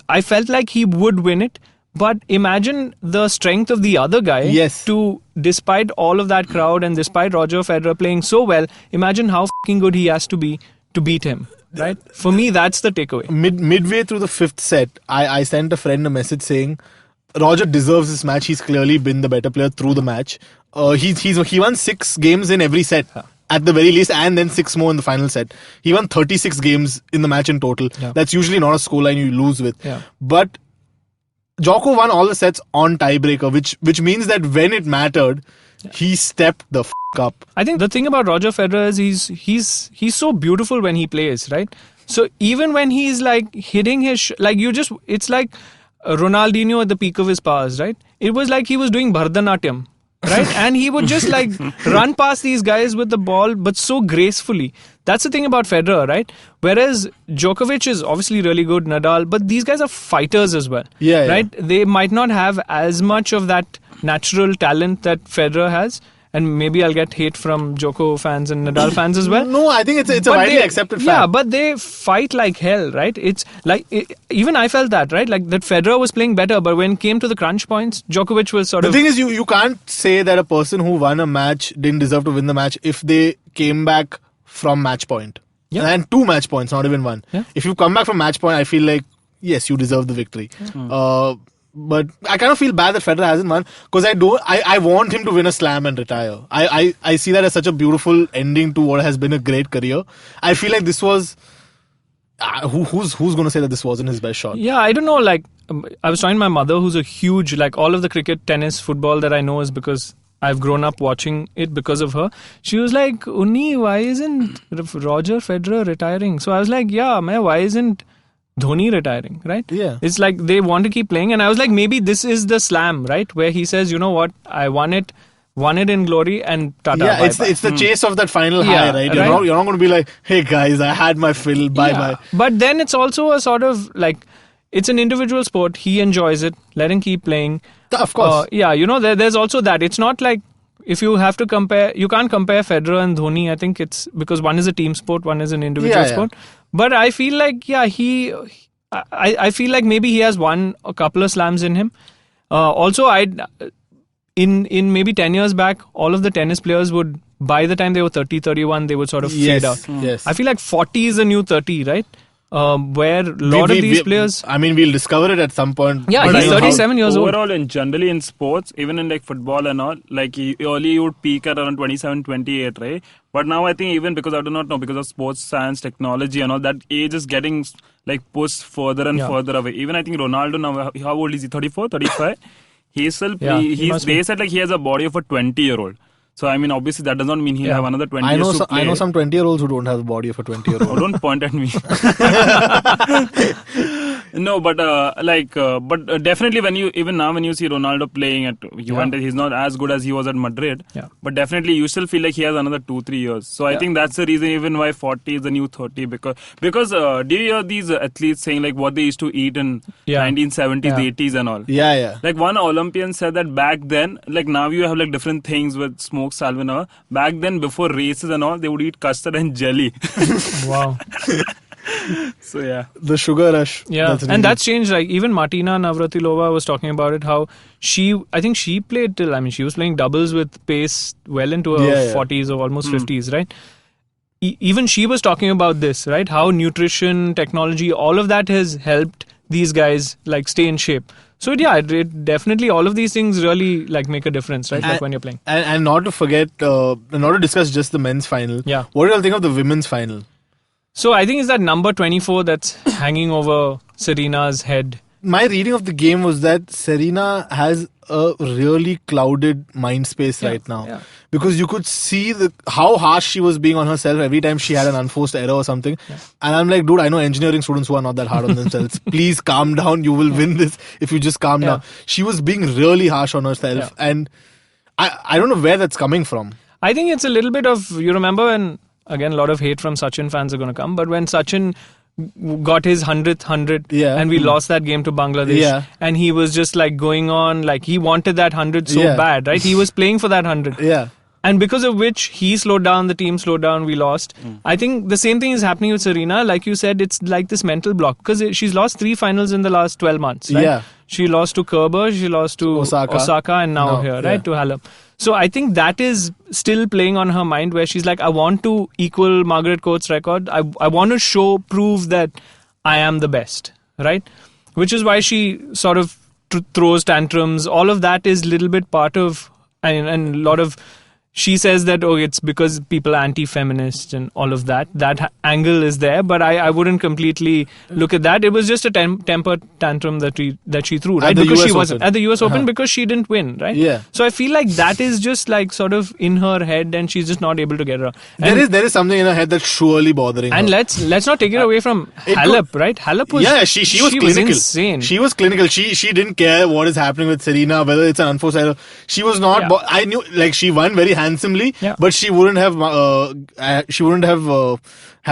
I felt like he would win it, but imagine the strength of the other guy. Yes. Despite all of that crowd and despite Roger Federer playing so well, imagine how fucking good he has to be to beat him. Right? For me, that's the takeaway. Midway through the 5th set, I sent a friend a message saying, Roger deserves this match. He's clearly been the better player through the match. He won 6 games in every set at the very least, and then 6 more in the final set. He won 36 games in the match in total. Yeah. That's usually not a scoreline you lose with. Yeah. But Djoko won all the sets on tiebreaker, which means that when it mattered, he stepped the up. I think the thing about Roger Federer is he's so beautiful when he plays, right? So even when he's like hitting his it's like Ronaldinho at the peak of his powers, right? It was like he was doing Bharatanatyam, right? And he would just like run past these guys with the ball, but so gracefully. That's the thing about Federer, right? Whereas Djokovic is obviously really good, Nadal, but these guys are fighters as well, right? They might not have as much of that natural talent that Federer has. And maybe I'll get hate from Djoko fans and Nadal fans as well. No, I think it's a widely accepted fact. Yeah, but they fight like hell, right? It's like, even I felt that, right? Like that Federer was playing better, but when it came to the crunch points, Djokovic was The thing is, you can't say that a person who won a match didn't deserve to win the match if they came back from match point. Yeah. And 2 match points, not even 1. Yeah. If you come back from match point, I feel like, yes, you deserve the victory. But I kind of feel bad that Federer hasn't won, because I want him to win a slam and retire. I see that as such a beautiful ending to what has been a great career. I feel like this was who's going to say that this wasn't his best shot? Yeah, I don't know. Like I was talking to my mother, who's a huge, like all of the cricket, tennis, football that I know is because I've grown up watching it because of her. She was like, Unni, why isn't Roger Federer retiring? So I was like, yeah, why isn't Dhoni retiring, right? Yeah. It's like they want to keep playing, and I was like, maybe this is the slam, right? Where he says, you know what, I won it in glory, and tata. Yeah, it's the chase of that final high, right? You're not going to be like, hey guys, I had my fill, bye. But then it's also a sort of like, it's an individual sport. He enjoys it. Let him keep playing. Of course. There's also that. It's not like, if you have to compare, you can't compare Federer and Dhoni. I think it's because one is a team sport, one is an individual sport. But I feel like, I feel like maybe he has won a couple of slams in him. Also, in maybe 10 years back, all of the tennis players would, by the time they were 30, 31, they would sort of fade out. Yes. I feel like 40 is a new 30, right? Where a lot of these players... I mean, we'll discover it at some point. Yeah, he's 37 years old. Overall, and generally in sports, even in like football and all, like early you would peak at around 27, 28, right? But now I think even because I do not know, because of sports science, technology and all, that age is getting like pushed further and further away. Even I think Ronaldo now, how old is he? 34, 35? He's still... they said like he has a body of a 20-year-old. So I mean, obviously that does not mean he'll have another 20 I know years to play. I know some 20-year-olds who don't have the body of a 20-year-old. Oh, don't point at me. No, but definitely when you see Ronaldo playing at Juventus, he's not as good as he was at Madrid. Yeah. But definitely you still feel like he has another 2-3 years. So I think that's the reason even why 40 is the new 30 because do you hear these athletes saying like what they used to eat in 1970s, 80s and all? Yeah. Like one Olympian said that back then, like now you have like different things with smoked salmon and all. Back then, before races and all, they would eat custard and jelly. Wow. So yeah, the sugar rush. Yeah, and that's changed. Like even Martina Navratilova was talking about it. How I think she played till. I mean, she was playing doubles with pace well into her 40s or almost 50s, right? Even she was talking about this, right? How nutrition, technology, all of that has helped these guys like stay in shape. So yeah, it definitely all of these things really like make a difference, right? Like when you're playing. And not to forget, not to discuss just the men's final. Yeah. What do you think of the women's final? So I think it's that number 24 that's hanging over Serena's head. My reading of the game was that Serena has a really clouded mind space right now. Yeah. Because you could see how harsh she was being on herself every time she had an unforced error or something. Yeah. And I'm like, dude, I know engineering students who are not that hard on themselves. Please calm down. You will win this if you just calm down. She was being really harsh on herself. Yeah. And I don't know where that's coming from. I think it's a little bit of, you remember when, again, a lot of hate from Sachin fans are going to come, but when Sachin got his 100th 100 and we lost that game to Bangladesh and he was just like going on like he wanted that 100 so bad, right? He was playing for that 100 and because of which he slowed down, the team slowed down, we lost. I think the same thing is happening with Serena. Like you said, it's like this mental block because she's lost 3 finals in the last 12 months, right? She lost to Kerber, she lost to Osaka and now here, right, to Halep. So I think that is still playing on her mind where she's like, I want to equal Margaret Court's record. I want to prove that I am the best, right? Which is why she sort of throws tantrums. All of that is a little bit part of, and a lot of, she says that, it's because people are anti-feminist and all of that. That angle is there, but I wouldn't completely look at that. It was just a temper tantrum that she threw, right? Because she wasn't at the US Open because she didn't win, right? Yeah. So I feel like that is just like sort of in her head and she's just not able to get it out. There is something in her head that's surely bothering her. And let's not take it away from Halep, right? Halep was she was clinical. Was insane. She was clinical. She didn't care what is happening with Serena, whether it's an unforced error. She was not. I knew like she won very handsomely, but she wouldn't have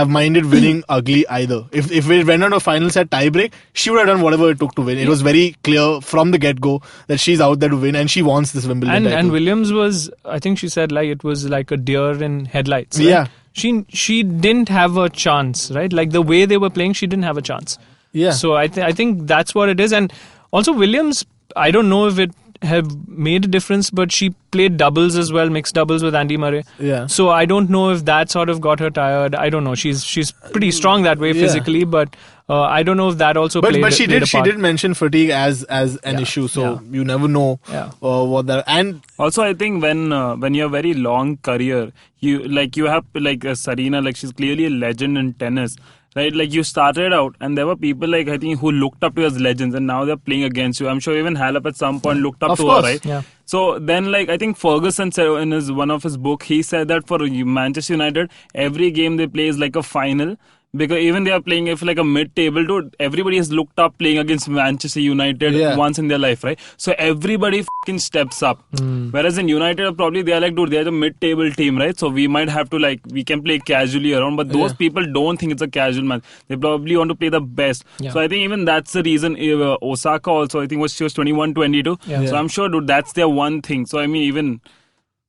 minded winning ugly either. If it went on a final set tiebreak, she would have done whatever it took to win. It was very clear from the get-go that she's out there to win and she wants this Wimbledon title. And Williams was, I think she said like it was like a deer in headlights. Right? Yeah. She didn't have a chance, right? Like the way they were playing, she didn't have a chance. Yeah. So I think that's what it is. And also Williams, I don't know if it have made a difference, but she played doubles as well, mixed doubles with Andy Murray. Yeah. So I don't know if that sort of got her tired. I don't know. She's pretty strong that way physically, but I don't know if that also played. But she did mention fatigue as an issue. So you never know what that. And also I think when you have a very long career, you have like Serena, like she's clearly a legend in tennis. Right, like you started out and there were people like I think who looked up to you as legends and now they're playing against you. I'm sure even Halep at some point looked up to her, right? Yeah. So then like I think Ferguson said in one of his book, he said that for Manchester United, every game they play is like a final. Because even they are playing if like a mid-table too, everybody has looked up playing against Manchester United once in their life, right? So everybody fucking steps up. Whereas in United, probably they are like, dude, they are the mid-table team, right? So we might have to like, we can play casually around, but those people don't think it's a casual match. They probably want to play the best. Yeah. So I think even that's the reason. Osaka also, I think she was 21-22. Yeah. So I'm sure, dude, that's their one thing. So I mean, even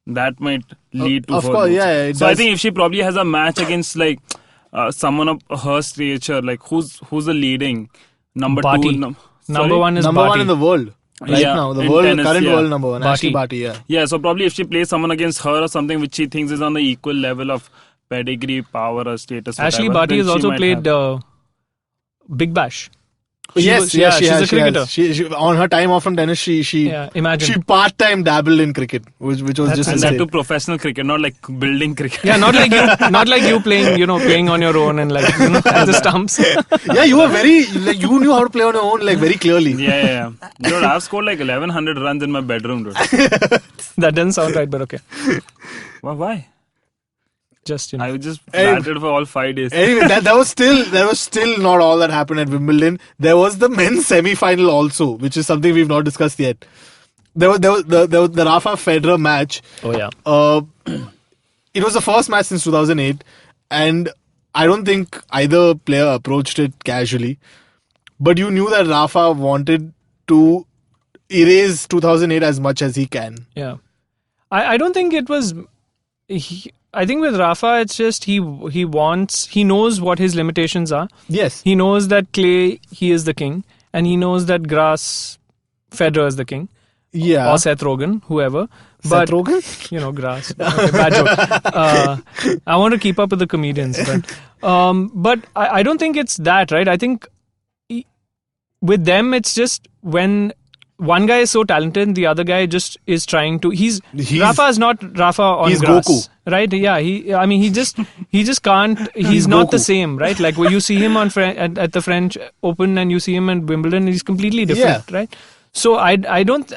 that might lead to of her. Course, yeah. So I think if she probably has a match against like someone of her stature, like who's the leading number Bharti. 2? Number one is number Bharti. One in the world right now. The current world number one. Ashley Bharti. Yeah. So probably if she plays someone against her or something which she thinks is on the equal level of pedigree, power, or status. Ashley Bharti has also played Big Bash. She's a cricketer. She on her time off from tennis, she part-time dabbled in cricket, which was just and that to professional cricket, not like building cricket. Yeah, not like you playing on your own and like at the stumps. Yeah, you were very you knew how to play on your own like very clearly. Yeah. Dude, I've scored like 1100 runs in my bedroom, dude. That doesn't sound right, but okay. Why? Just I was just flattered for all 5 days. Anyway, that was still not all that happened at Wimbledon. There was the men's semi-final also, which is something we've not discussed yet. There was the Rafa Federer match. Oh yeah. It was the first match since 2008, and I don't think either player approached it casually. But you knew that Rafa wanted to erase 2008 as much as he can. Yeah. I don't think it was. I think with Rafa, it's just he knows what his limitations are. Yes. He knows that clay, he is the king, and he knows that grass, Federer is the king. Yeah. Or Seth Rogen, whoever. Seth Rogen? You know, grass. Okay, bad joke. I want to keep up with the comedians, but I don't think it's that, right? I think with them, it's just when one guy is so talented, the other guy just is trying to. Rafa is not Rafa on he's grass, Goku. Right? Yeah, he just can't. He's not the same, right? Like when you see him on at the French Open and you see him at Wimbledon, he's completely different, right? So I don't.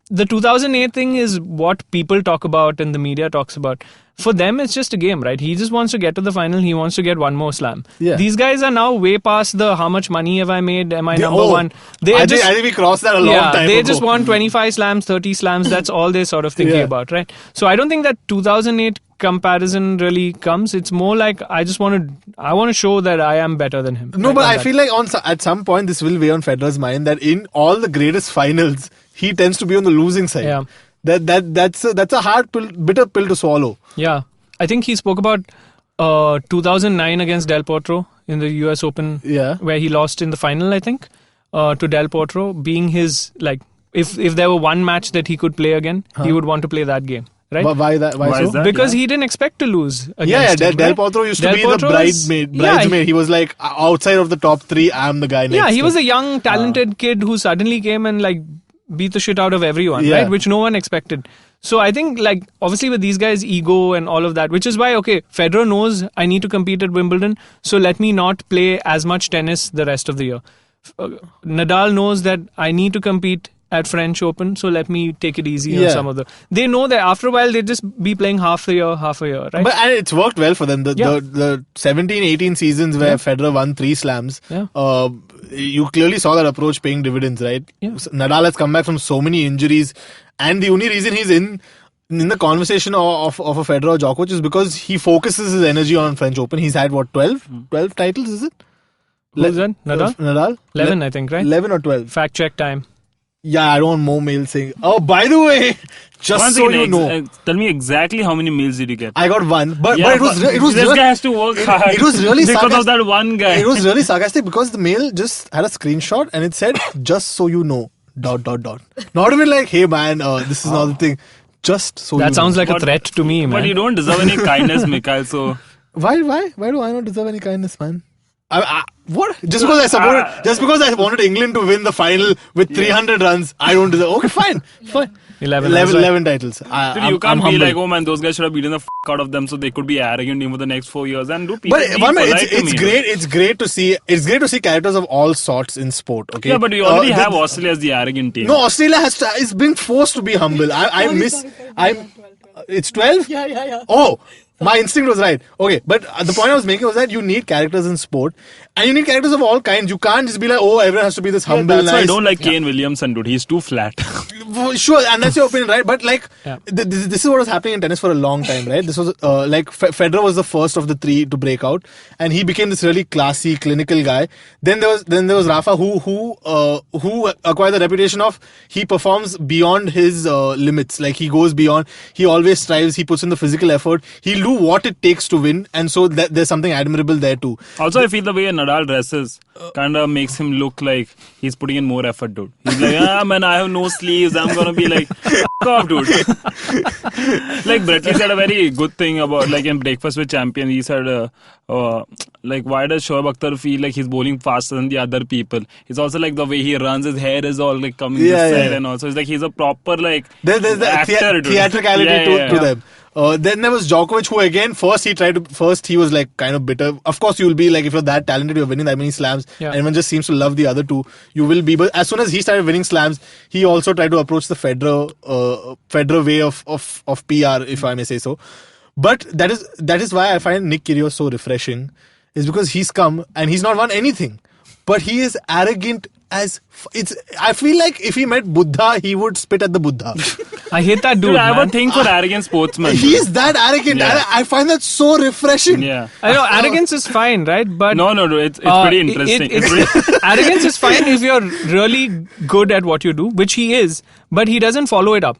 The 2008 thing is what people talk about and the media talks about. For them, it's just a game, right? He just wants to get to the final. He wants to get one more slam. Yeah. These guys are now way past the how much money have I made? Am I number one? I think we crossed that a long time they ago. just want 25 slams, 30 slams. That's all they're sort of thinking about, right? So I don't think that 2008 comparison really comes. It's more like I want to show that I am better than him. No, but I feel like at some point this will weigh on Federer's mind that in all the greatest finals, he tends to be on the losing side. Yeah. That's a hard bitter pill to swallow. Yeah. I think he spoke about 2009 against Del Potro in the US Open, where he lost in the final, I think, to Del Potro, being his, like, if there were one match that he could play again, he would want to play that game. Right? Why so? Is that? Because he didn't expect to lose against him, Del right? Potro used to Del be Potro the bridesmaid. He was like, outside of the top 3, I'm the guy next. Yeah, he was a young, talented kid who suddenly came and like beat the shit out of everyone, right? Which no one expected. So I think, like, obviously with these guys, ego and all of that, which is why, okay, Federer knows I need to compete at Wimbledon, so let me not play as much tennis the rest of the year. Nadal knows that I need to compete at French Open, so let me take it easy on some of the. They know that after a while they just be playing half a year, right? But and it's worked well for them. The 17-18 seasons where Federer won 3 slams, you clearly saw that approach paying dividends, right? Yeah. Nadal has come back from so many injuries, and the only reason he's in the conversation of a Federer or Djokovic is because he focuses his energy on French Open. He's had 12 titles, is it? Who's that? Nadal? 11, I think, right? 11 or 12. Fact check time. Yeah, I don't want more mails saying. Oh, by the way, just so you know, tell me exactly how many mails did you get? I got 1, but it was this guy has to work hard. It was really because sarcastic. of that one guy. It was really sarcastic because the mail just had a screenshot and it said, "Just so you know." ... Not even like, "Hey man, this is not the thing." Just so that you sounds know. like a threat to me, man. But you don't deserve any kindness, Mikhail. So why do I not deserve any kindness, man? What? Just because I wanted England to win the final with 300 runs, I don't deserve. Okay, fine. 11 titles. You can't be like, oh man, those guys should have beaten the out of them, so they could be arrogant even for the next 4 years. And do people? But it's great to see. It's great to see characters of all sorts in sport. Okay. Yeah, but you already have Australia as the arrogant team. No, Australia is being forced to be humble. It's 12? Yeah. Oh, my instinct was right. Okay, but the point I was making was that you need characters in sport, and you need characters of all kinds. You can't just be like, oh, everyone has to be this humble, that's nice. why I don't like Kane Williamson, dude. He's too flat. Sure, and that's your opinion, right? But like, this is what was happening in tennis for a long time, right? This was like Federer was the first of the 3 to break out, and he became this really classy, clinical guy. Then there was Rafa, who acquired the reputation of he performs beyond his limits. Like he goes beyond. He always strives. He puts in the physical effort. He'll do what it takes to win, and so there's something admirable there too. Also, I feel the way Nadal dresses kind of makes him look like he's putting in more effort, dude. He's like, man, I have no sleeves. I'm gonna be like, f off, dude. Like Brett Lee said a very good thing about, like, in Breakfast with Champions, he said, like, why does Shoaib Akhtar feel like he's bowling faster than the other people? It's also like the way he runs, his hair is all like coming this side, and also it's like he's a proper like there's the actor, theatricality to them. Then there was Djokovic, who again first he was like kind of bitter. Of course you will be like, if you're that talented, you're winning that many slams, and everyone just seems to love the other two, you will be. But as soon as he started winning slams, he also tried to approach the Federer way of PR, if I may say so. But that is why I find Nick Kyrgios so refreshing, is because he's come and he's not won anything, but he is arrogant as I feel like if he met Buddha, he would spit at the Buddha. I hate that dude. Dude, I have man. a thing for arrogant sportsmen. He's that arrogant. Yeah. I find that so refreshing. Yeah. I know arrogance is fine, right? But No, it's pretty interesting. Arrogance is fine if you're really good at what you do, which he is, but he doesn't follow it up.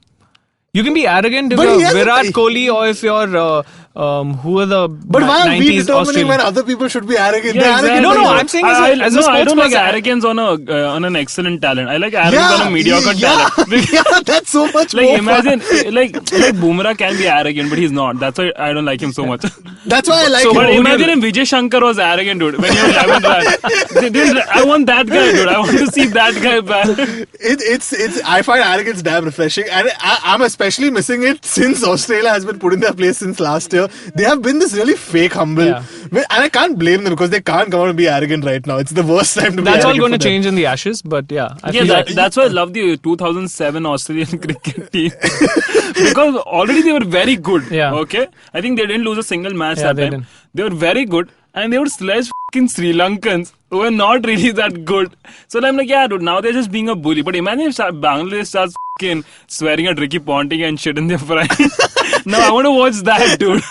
You can be arrogant if But he you're hasn't- Virat Kohli or if you're who are the But why are we 90s determining Australian? when other people should be arrogant? Yeah, They're exactly. arrogant. No, like I'm saying as a I don't like sportsperson. arrogance on an excellent talent. I like arrogance on a mediocre talent. Yeah, that's so much Like more imagine, fun. like Bumrah can be arrogant, but he's not. That's why I don't like him so much. That's why I like So, him. But who imagine if Vijay Shankar was arrogant, dude. When he was 11 runs, dude, I want that guy, dude. I want to see that guy back. It's I find arrogance damn refreshing, and I'm especially missing it since Australia has been put in their place since last year. They have been this really fake humble, Yeah. and I can't blame them because they can't come out and be arrogant right now. It's the worst time to be That's all arrogant going to for them. change in the Ashes, but yeah. I Yeah, feel like that's why I love the 2007 Australian cricket team. Because already they were very good. Yeah. Okay? I think they didn't lose a single match Yeah, that they time. didn't. They were very good. And they would sledge fucking Sri Lankans who were not really that good. So I'm like, yeah, dude, now they're just being a bully. But imagine if Bangladesh starts fucking swearing at Ricky Ponting and shit in their prime. Now I want to watch that, dude.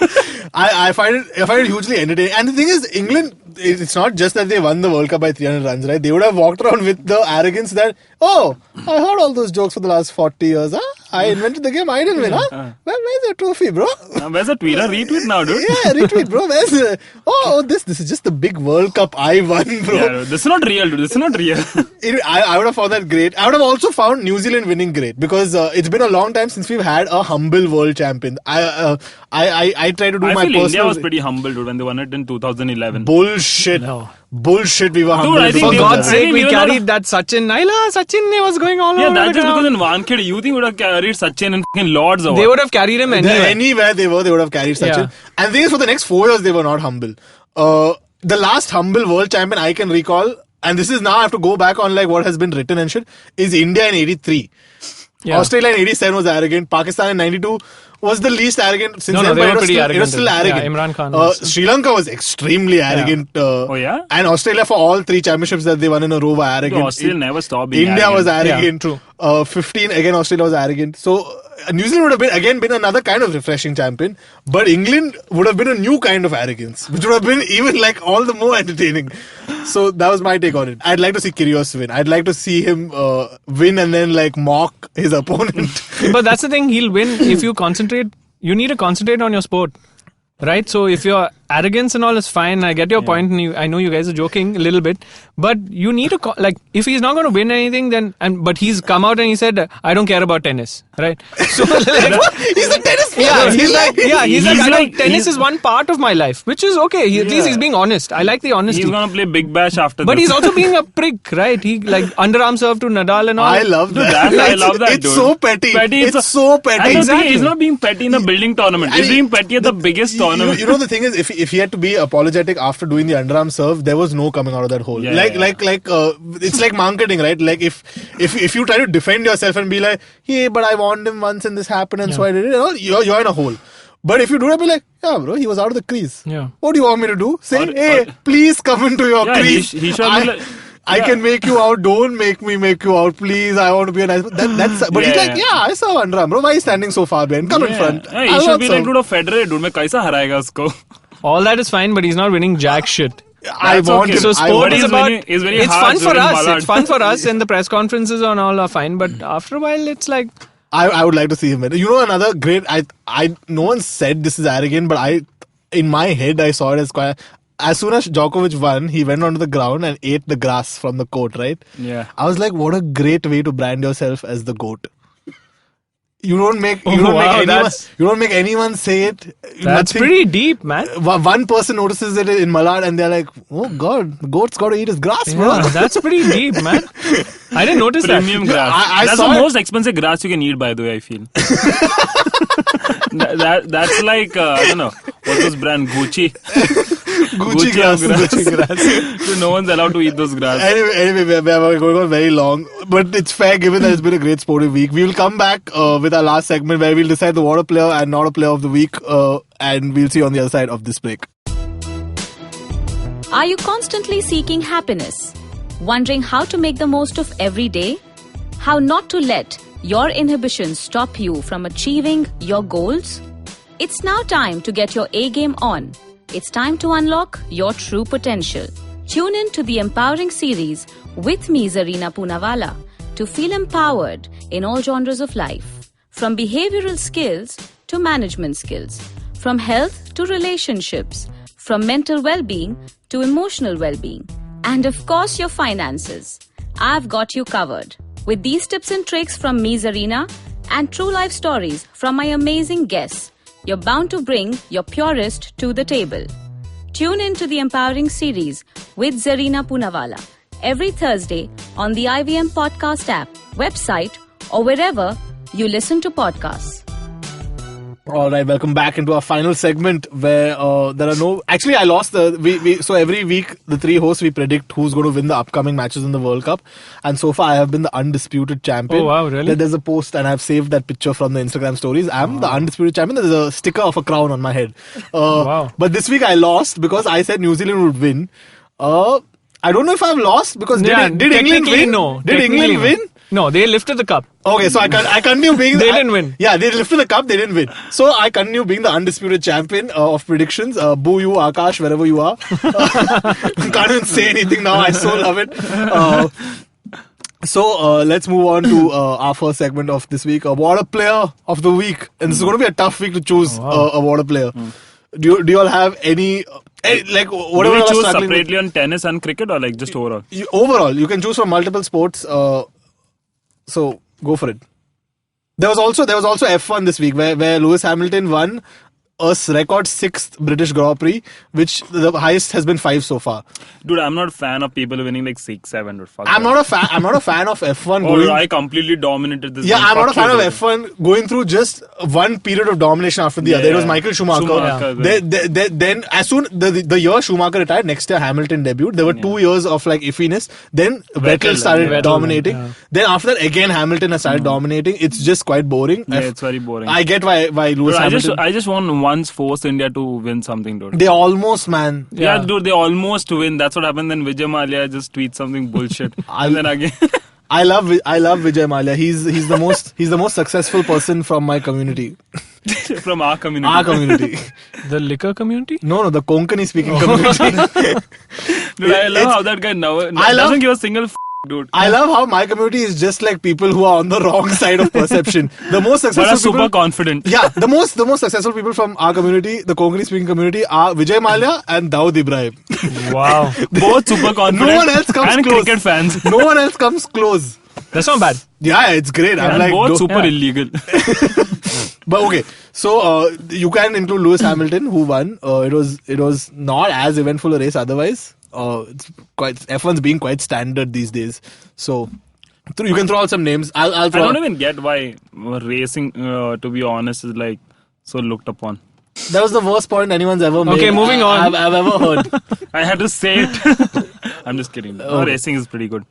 I find it hugely entertaining. And the thing is, England, it's not just that they won the World Cup by 300 runs, right? They would have walked around with the arrogance that, oh, I heard all those jokes for the last 40 years, huh? I invented the game, I didn't win, huh? Where's the trophy, bro? Where's the tweet? Retweet now, dude. Yeah, retweet, bro. Where's this is just the big World Cup I won, bro. Yeah, dude, this is not real, dude. This is not real. I would have found that great. I would have also found New Zealand winning great because it's been a long time since we've had a humble world champion. I try to do I my feel personal. India was pretty humble, dude, when they won it in 2011. Bullshit. No. Bullshit. We were humble. I think for they God's were- sake, I think we we were carried not- that Sachin. Sachin was going all Yeah, over that's the just because ground. in Wankhede, you think we would have carried Sachin and fucking Lords or They what? would have carried him anywhere. Anywhere they would have carried Sachin. Yeah. And the thing is, for the next 4 years, they were not humble. The last humble world champion I can recall, and this is now I have to go back on like what has been written and shit, is India in 83. Yeah. Australia in 87 was arrogant. Pakistan in 92 was the least arrogant since No, then, they but were it was pretty still, arrogant. It was still Yeah, arrogant. Imran Khan was- Sri Lanka was extremely arrogant. Oh, yeah? And Australia for all 3 championships that they won in a row were arrogant. Australia never stopped being India was arrogant. arrogant. Yeah, true. 15 again Australia was arrogant. So New Zealand would have been another kind of refreshing champion, but England would have been a new kind of arrogance, which would have been even like all the more entertaining. So that was my take on it. I'd like to see Kyrgios win. I'd like to see him win and then like mock his opponent. But that's the thing, he'll win if you concentrate. You need to concentrate on your sport, right? So if your arrogance and all is fine, I get your point, and I know you guys are joking a little bit, but you need to if he's not going to win anything, then but he's come out and he said, I don't care about tennis, right? So He's a tennis player. yeah, he's like tennis he's- is one part of my life, which is okay. At least he's being honest. I like the honesty. He's gonna play Big Bash after But this. he's also being a prick, right? He like underarm serve to Nadal and all. I love Dude, that. I love that, It's dude. so petty. It's so And petty. the thing is, he's not being petty in a building tournament. He's And being petty at the biggest tournament. You know the thing is, if he had to be apologetic after doing the underarm serve, there was no coming out of that hole. Yeah, It's like marketing, right? Like if you try to defend yourself and be like, hey, but I warned him once and this happened and so I did it. You're in a hole. But if you do that, be like, yeah, bro, he was out of the crease. Yeah. What do you want me to do? Say, Or- hey, please come into your Yeah, crease. he should be like- I yeah. can make you out. Don't make me make you out, please. I want to be a nice. That's. But he's Yeah. like, yeah, I saw underarm, bro. Why are you standing so far behind? Come in front. Yeah, he I'll should not be like, serve. dude, a Federer, dude. मैं कैसा हराएगा उसको? All that is fine, but he's not winning jack shit. I That's want okay. him. So I sport want is he's him. about. winning- he's winning It's hard, fun for winning us. Ballard. It's fun for us, and the press conferences and all are fine. But after a while, it's like I would like to see him win. You know, another great. No one said this is arrogant, but in my head, I saw it as quite. As soon as Djokovic won, he went onto the ground and ate the grass from the court, right? Yeah. I was like, what a great way to brand yourself as the GOAT. You don't make anyone say it. that's Nothing. pretty deep, man. One person notices it in Malad and they're like, oh God, the GOAT's got to eat his grass, bro. Yeah, that's pretty deep, man. I didn't notice Premium that. grass. I That's saw the it. most expensive grass you can eat, by the way, I feel. That's like, I don't know, what's this brand? Gucci? Gucci grass. So no one's allowed to eat those grass. Anyway, we're going on very long, but it's fair given that it's been a great sporting week. We will come back with our last segment where we'll decide the water player and not a player of the week, and we'll see you on the other side of this break. Are you constantly seeking happiness? Wondering how to make the most of every day? How not to let your inhibitions stop you from achieving your goals? It's now time to get your A game on. It's time to unlock your true potential. Tune in to the Empowering series with me, Zarina Poonawalla, to feel empowered in all genres of life. From behavioral skills to management skills. From health to relationships. From mental well-being to emotional well-being. And of course, your finances. I've got you covered. With these tips and tricks from me, Zarina, and true life stories from my amazing guests, you're bound to bring your purest to the table. Tune in to the Empowering series with Zarina Poonawalla every Thursday on the IVM Podcast app, website, or wherever you listen to podcasts. Alright, welcome back into our final segment where there are no... Actually, I lost the... So every week, the three hosts, we predict who's going to win the upcoming matches in the World Cup. And so far, I have been the undisputed champion. Oh, wow, really? There's a post and I've saved that picture from the Instagram stories. I'm the undisputed champion. There's a sticker of a crown on my head. Wow. But this week, I lost because I said New Zealand would win. I don't know if I've lost because did England win? No. Did England win? No, they lifted the cup. Okay, so I continue being... They didn't win. Yeah, they lifted the cup, they didn't win. So I continue being the undisputed champion of predictions. Boo you, Akash, wherever you are. Can't even say anything now, I so love it. So let's move on to our first segment of this week. Water player of the week. And this is going to be a tough week to choose a water player. Do you all have any... like whatever? Do we choose separately on tennis and cricket or like just overall? Overall, you can choose from multiple sports. So go for it. There was also F1 this week where Lewis Hamilton won a record 6th British Grand Prix, which the highest has been 5 so far. Dude, I'm not a fan of people winning like 6, 7 or fuck. I'm not a fan of F1 going. I completely dominated this. Yeah, I'm not a fan of F1 going through just one period of domination after the other. It was Michael Schumacher. Then as soon the year Schumacher retired, next year Hamilton debuted. There were 2 years of like iffiness. Then Vettel started dominating. Yeah. Then after that again Hamilton has started dominating. It's just quite boring. Yeah, it's very boring. I get why Lewis Hamilton. I just want once force India to win something, dude. They almost, man. Yeah, dude, they almost win. That's what happened. Then Vijay Mallya just tweets something bullshit. And then again. I love Vijay Mallya. He's the most successful person from my community. From our community. Our community. The liquor community? No, the Konkani speaking community. Dude, I love how that guy doesn't give a single dude. I love how my community is just like people who are on the wrong side of perception. The most successful but are super confident. Yeah, the most successful people from our community, the Konkani speaking community, are Vijay Mallya and Dawood Ibrahim. Wow. Both super confident. No one else comes and close. Cricket fans. No one else comes close. That's not bad. Yeah, it's great. Yeah, I'm like, both super illegal. But okay, so you can include Lewis Hamilton, who won. It was not as eventful a race otherwise. It's quite F1's being quite standard these days. So you can throw out some names. I don't even get why racing, to be honest, is like so looked upon. That was the worst point anyone's ever made. Okay, moving on. I've ever heard. I had to say it. I'm just kidding. Racing is pretty good.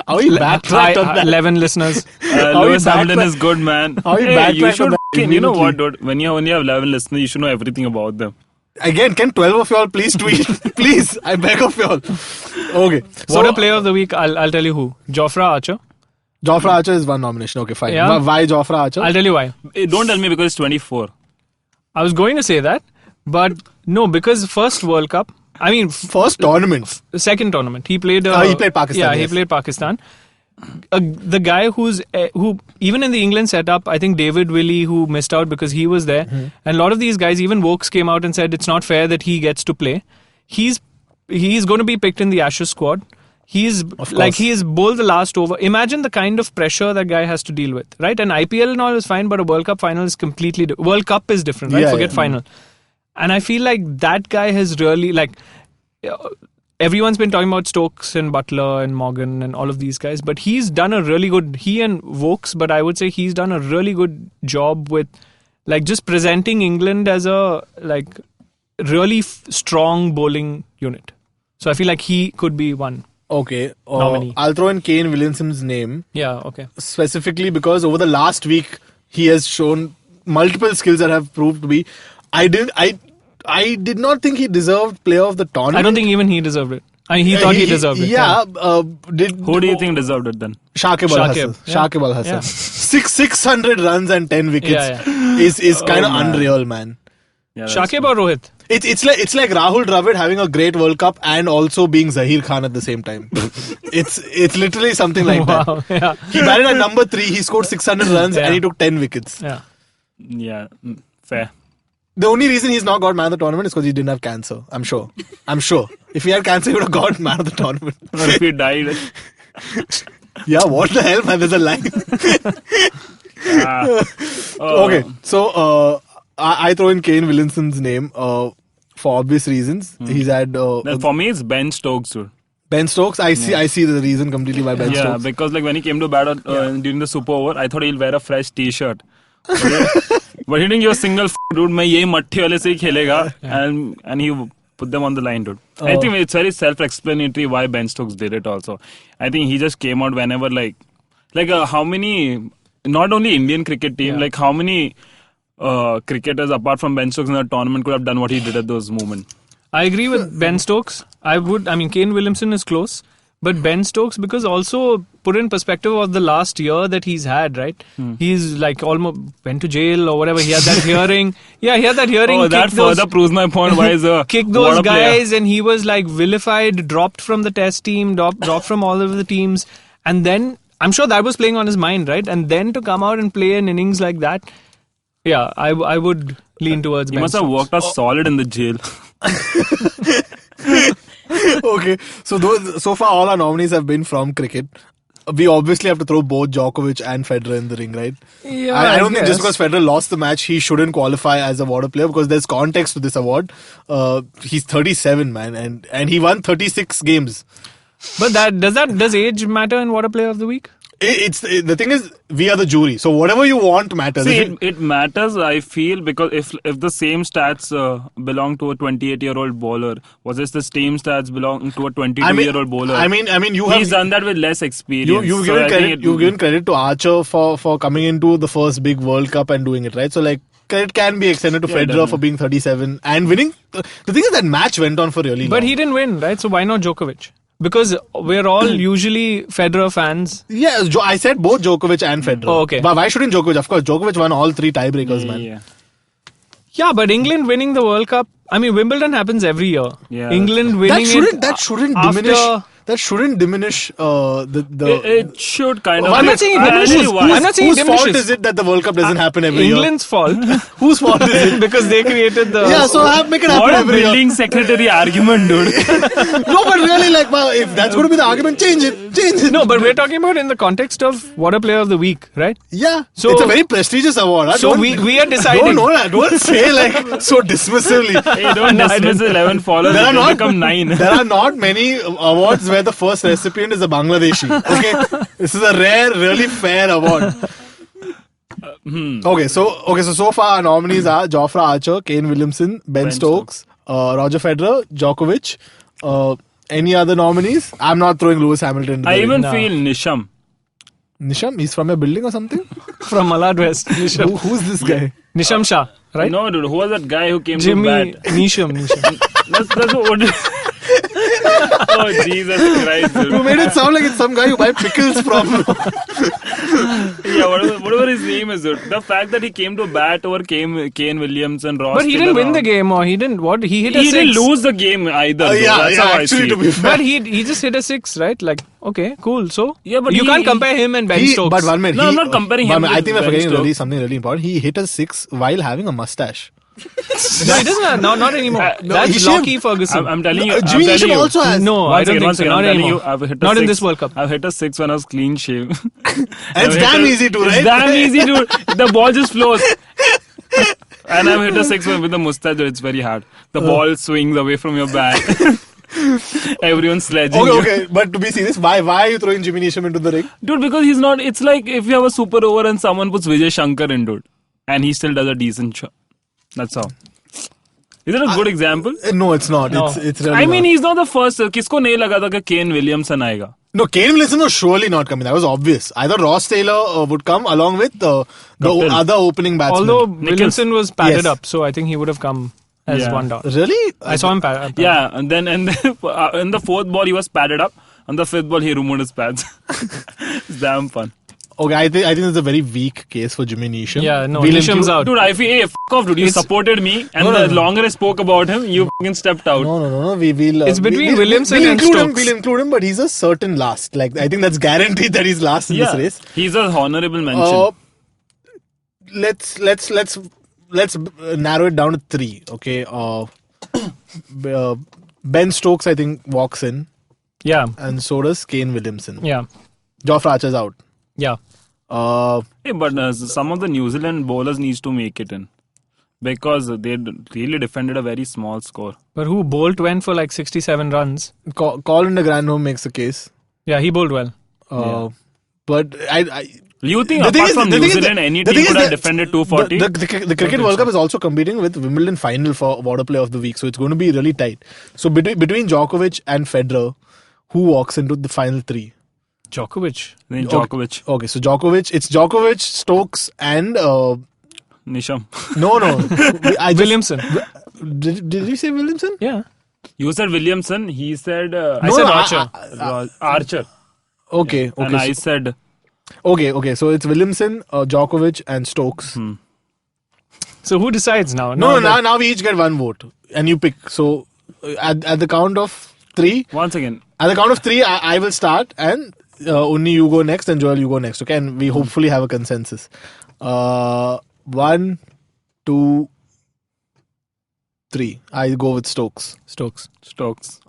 How you backtracked on that? 11 listeners. Lewis Hamilton is good, man. How you should. You know what, dude? When you have 11 listeners, you should know everything about them. Again, can 12 of y'all please tweet? Please, I beg of y'all. Okay. Water player of the week, I'll tell you who. Jofra Archer. Jofra Archer is one nomination. Okay, fine. Yeah. Why Jofra Archer? I'll tell you why. Don't tell me because it's 24. I was going to say that, but no, because first World Cup, first tournament. Second tournament. He played Pakistan. Yeah, yes. he played Pakistan. The guy who even in the England setup, I think David Willey, who missed out because he was there, and a lot of these guys, even Vokes came out and said it's not fair that he gets to play. He's going to be picked in the Ashes squad. He's bowled the last over. Imagine the kind of pressure that guy has to deal with, right? And IPL and all is fine, but a World Cup final is completely World Cup is different, right? Forget final. And I feel like that guy has really everyone's been talking about Stokes and Butler and Morgan and all of these guys, but he's done a really good, he and Vokes, but I would say he's done a really good job with just presenting England as a really strong bowling unit. So I feel like he could be one. Okay. Nominee. I'll throw in Kane Williamson's name. Yeah, okay. Specifically because over the last week, he has shown multiple skills that have proved to be... I did not think he deserved player of the tournament. I don't think even he deserved it. He thought he deserved it. Yeah. Who do you think deserved it then? Shakib Al Hasan. Yeah. Shakib Al Hasan. Yeah. 600 runs and 10 wickets is kind of unreal, man. Yeah, Shakib or Rohit? It's like Rahul Dravid having a great World Cup and also being Zahir Khan at the same time. it's literally something like Wow, that. yeah. He batted at number 3, he scored 600 runs and he took 10 wickets. Yeah. Fair. The only reason he's not got man of the tournament is because he didn't have cancer. I'm sure. If he had cancer, he would have got man of the tournament. Or if he died. Yeah, what the hell, man? There's a line. Okay, so I throw in Kane Williamson's name for obvious reasons. He's had... For me, it's Ben Stokes, dude. Ben Stokes, I see the reason completely why Ben Stokes. Yeah, because like when he came to bat during the Super Over, I thought he'll wear a fresh T-shirt. But he didn't give a single dude. मैं यही मट्टी वाले से ही खेलेगा, and he put them on the line, dude. I think it's very self-explanatory why Ben Stokes did it. Also, I think he just came out whenever like how many, not only Indian cricket team, like how many cricketers apart from Ben Stokes in the tournament could have done what he did at those moments. I agree with Ben Stokes. Kane Williamson is close. But Ben Stokes, because also put in perspective of the last year that he's had, right? He's like almost went to jail or whatever. He had that hearing. Yeah, he had that hearing. Oh, that further proves my point. Why is kick those guys, and he was like vilified, dropped from the test team, dropped from all of the teams, and then I'm sure that was playing on his mind, right? And then to come out and play an innings like that, yeah, I would lean towards. He Ben must Stokes. have worked us solid in the jail. Okay, so far all our nominees have been from cricket. We obviously have to throw both Djokovic and Federer in the ring, right? Yeah, I don't think just guess. because Federer lost the match, he shouldn't qualify as a Waddaplayah because there's context to this award. He's 37, man, and he won 36 games. But does age matter in Waddaplayah of the week? The thing is, we are the jury, so whatever you want matters. See, it matters, I feel, because if the same stats belong to a 28-year-old bowler, was this the same stats belong to a 22-year-old bowler? He's done that with less experience. You've given credit to Archer for coming into the first big World Cup and doing it, right? So like credit can be extended to Federer definitely. for being 37 and winning. The thing is that match went on for really long. But he didn't win, right? So why not Djokovic? Because we're all usually Federer fans. Yeah, I said both Djokovic and Federer. Oh, okay. But why shouldn't Djokovic? Of course, Djokovic won all 3 tiebreakers, man. Yeah, but England winning the World Cup. Wimbledon happens every year. Yeah, England winning That shouldn't diminish the. It should kind of. I'm not saying it diminishes. I'm not saying it Whose fault diminishes. is it that the World Cup doesn't happen every year? England's fault. Whose fault is it? Because they created the... Yeah, so make it happen What a every year. building secretary argument, dude. No, but really, like, well, if that's going to be the argument, change it. No, but we're talking about in the context of Waddaplayah of the week, right? Yeah, So- it's a very prestigious award. Huh? So we are deciding... Don't say like so dismissively. Hey, don't dismiss 11 followers. There are It will not- become 9. There are not many awards where the first recipient is a Bangladeshi. Okay, this is a rare, really fair award. Okay, so far our nominees are Jofra Archer, Kane Williamson, Ben Stokes, Roger Federer, Djokovic. Any other nominees? I'm not throwing Lewis Hamilton. Into I the even ring. feel Nisham. Nisham, he's from a building or something. From Malad West. Nisham. Who's this guy? Nisham Shah, right? No, dude. Who was that guy who came Jimmy to bat? Nisham. That's what. Oh, Jesus Christ, dude. You made it sound like it's some guy you buy pickles from. Yeah, whatever his name is, dude. The fact that he came to bat over Kane Williams and Ross. But he didn't win the game, or he didn't. What? He hit a He 6. didn't lose the game either. Though. That's how I see actually, to be it. fair. But he just hit a 6, right? Like, okay, cool. So Yeah, but you he- can't compare him and Ben Stokes. But one minute. No, I'm not comparing him I with think we're Ben forgetting Stokes. something really important. He hit a 6 while having a mustache. No, he doesn't. Not anymore. he That's should. Lockie Ferguson. I'm telling you. Jimmy I'm telling Nisham you. also has. No, I don't think so. Not I'm telling anymore. you, I've hit a Not in 6. this World Cup. I've hit a 6 when I was clean shave. It's damn easy to, right? It's damn easy to. The ball just flows. And I've hit a 6 with the mustache. It's very hard. The ball swings away from your bat. Everyone's sledging you. Okay, but to be serious, why are you throwing Jimmy Nisham into the ring? Dude, because he's not. It's like if you have a super over and someone puts Vijay Shankar in, dude, and he still does a decent shot. That's how. Is it a good example? No, it's not. No. It's really I mean, not. he's not the first. किसको नहीं लगा था कि Kane Williamson आएगा? No, Kane Williamson was surely not coming. That was obvious. Either Ross Taylor would come along with the other opening batsman. Although Williamson was padded Yes. up, so I think he would have come as Yeah. one down. Really? I saw him padded. Yeah, and then in the fourth ball he was padded up. On the fifth ball he removed his pads. It's damn fun. Okay, I think it's a very weak case for Jimmy Neesham. Yeah, no, We'll Neesham's include- out. Dude, I feel, hey, f*** off, dude. You supported me, and the longer I spoke about him, you fucking stepped out. No. We'll. It's between we'll Williamson and include him. Stokes. We'll include him, but he's a certain last. Like I think that's guaranteed that he's last in this race. He's a honorable mention. Let's narrow it down to 3. Okay. Ben Stokes, I think, walks in, Yeah, and so does Kane Williamson. yeah, Jofra Archer's out. yeah. Hey, but some of the New Zealand bowlers needs to make it in. Because they really defended a very small score. But who Bolt went for like 67 runs? Colin de Grandhomme makes a case. Yeah, he bowled well. But I You think The thing apart is- from the New thing is Zealand, that- any the team thing could is have that defended 240? The Cricket World Cup is also competing with Wimbledon final for Waddaplayah of the week, so it's going to be really tight. So between Djokovic and Federer, who walks into the final 3? Djokovic. Then Djokovic. Okay, so it's Djokovic, Stokes, and Nisham. no, Williamson. Did you say Williamson? Yeah. You said Williamson. He said... I said Archer. Archer. Okay. And I said... Okay. So it's Williamson, Djokovic, and Stokes. So who decides now? Now we each get one vote, and you pick. So at the count of 3. Once again. At the count of 3, I will start, and Unni, you go next, and Joel, you go next. Okay, and we hopefully have a consensus. 1, 2, 3. I go with Stokes. Stokes.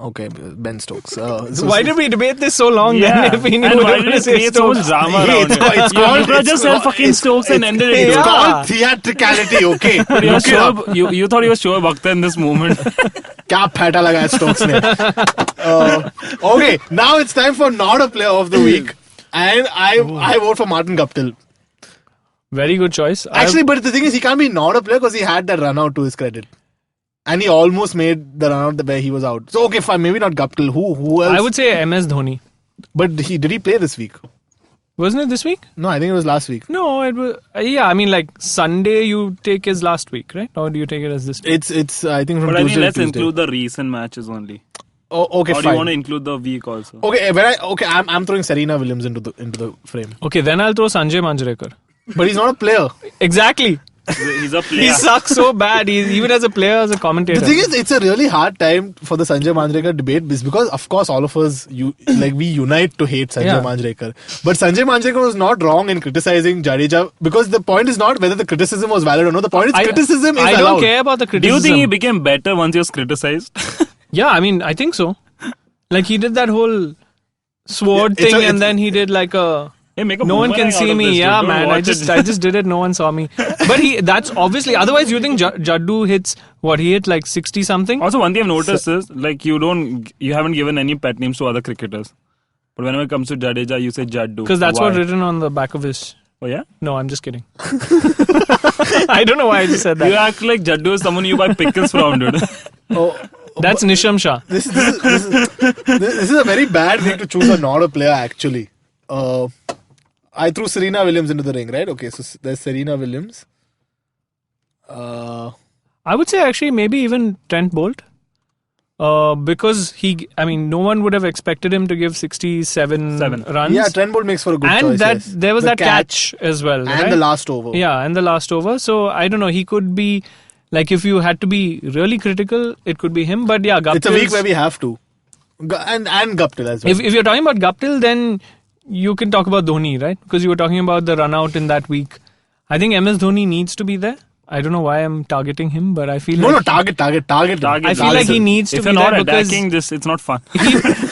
Okay, Ben Stokes. So why did we debate this so long Yeah. then if we knew And we why were did going to it say create so much Stokes? drama around it? It's You called- could have just said fucking Stokes and ended it. It's Yeah. called theatricality, okay? You, Look it up. you thought you were Shoaib Akhtar in this moment. क्या फैटा लगा है Stokes ने. Okay, now it's time for not a player of the week, and I vote for Martin Guptill. Very good choice. Actually, but the thing is, he can't be not a player because he had that run out to his credit. And he almost made the run out where he was out. So, okay, fine, maybe not Guptill. Who else? I would say MS Dhoni. But did he play this week? Wasn't it this week? No, I think it was last week. No, it was. Yeah, I mean, like Sunday you take as last week, right? Or do you take it as this week? It's I think from But I Tuesday think let's to Tuesday. include the recent matches only. Oh, okay, Or do you want to fine. include the week also? Okay, I'm throwing Serena Williams into the frame. Okay, then I'll throw Sanjay Manjrekar. But he's not a player. Exactly. He's a player. He sucks so bad. He's even as a player, as a commentator. The thing is, it's a really hard time for the Sanjay Manjrekar debate because, of course, all of us we unite to hate Sanjay Yeah. Manjrekar. But Sanjay Manjrekar was not wrong in criticizing Jadeja because the point is not whether the criticism was valid or not. The point is criticism is I allowed. don't care about the Do criticism. you think he became better once he was criticized? Yeah, I mean, I think so. Like he did that whole sword Yeah, thing, and then he did like a. Hey, make a No one boomerang can out see of me. this, dude. Yeah, Don't man. I watch it. just did it. No one saw me. But that's obviously. Otherwise, you think Jaddu hits what he hit like 60 something? Also, one thing I've noticed is like you haven't given any pet names to other cricketers. But whenever it comes to Jadeja, you say Jaddu. Because that's Why? what's written on the back of his. Oh yeah? No, I'm just kidding. I don't know why I just said You that. act like Jaddu is someone you buy pickles from, dude. That's Nisham Shah. This is a very bad week to choose a not a player, actually. I threw Serena Williams into the ring, right? Okay, so there's Serena Williams. I would say actually maybe even Trent Bolt. Because no one would have expected him to give 67 runs. Yeah, Trent Bolt makes for a good choice. And that yes. there was The that catch as well. and right? the last over. Yeah, and the last over. So I don't know. He could be like if you had to be really critical, it could be him. But yeah, Guptill. It's a week where we have to. And Guptill as well. If you're talking about Guptill, then you can talk about Dhoni, right? Because you were talking about the run out in that week. I think MS Dhoni needs to be there. I don't know why I'm targeting him, but I feel target. I feel like he needs to If be you're there not because attacking this, it's not fun.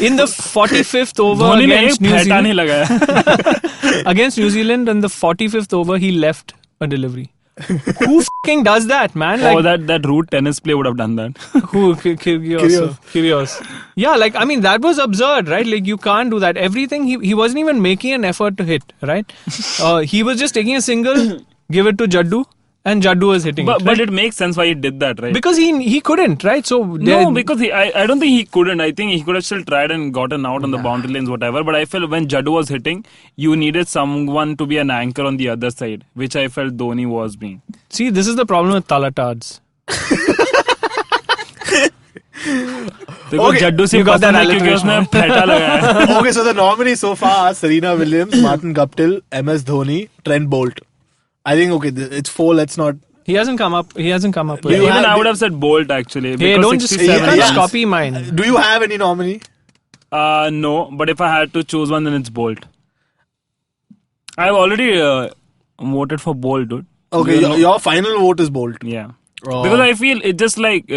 in the 45th over Dhoni ने against एक New फेंटा नहीं Zealand, लगाया. against New Zealand, in the 45th over, he left a delivery. Who f***ing does that, man? Like, Oh, that rude tennis player would have done that. who? Kyrgios. Yeah, like, I mean, that was absurd, right? Like, you can't do that. Everything, he wasn't even making an effort to hit, right? He was just taking a single, give it to Jaddu, and Jaddu was hitting it. But it makes sense why he did that, right? Because he couldn't, right? So no, because I don't think he couldn't. I think he could have still tried and gotten out on the boundary lanes, whatever. But I felt when Jaddu was hitting, you needed someone to be an anchor on the other side, which I felt Dhoni was being. See, this is the problem with Talatards. Okay, Jaddu se got that Okay, so the nominees so far are Serena Williams, Martin Guptill, MS Dhoni, Trent Bolt. I think it's 4. Let's not. He hasn't come up. With Even I would have said Bolt actually. Hey, don't just copy mine. Do you have any nominee? No, but if I had to choose one, then it's Bolt. I've already voted for Bolt, dude. Okay, your final vote is Bolt. Yeah. Because I feel it just like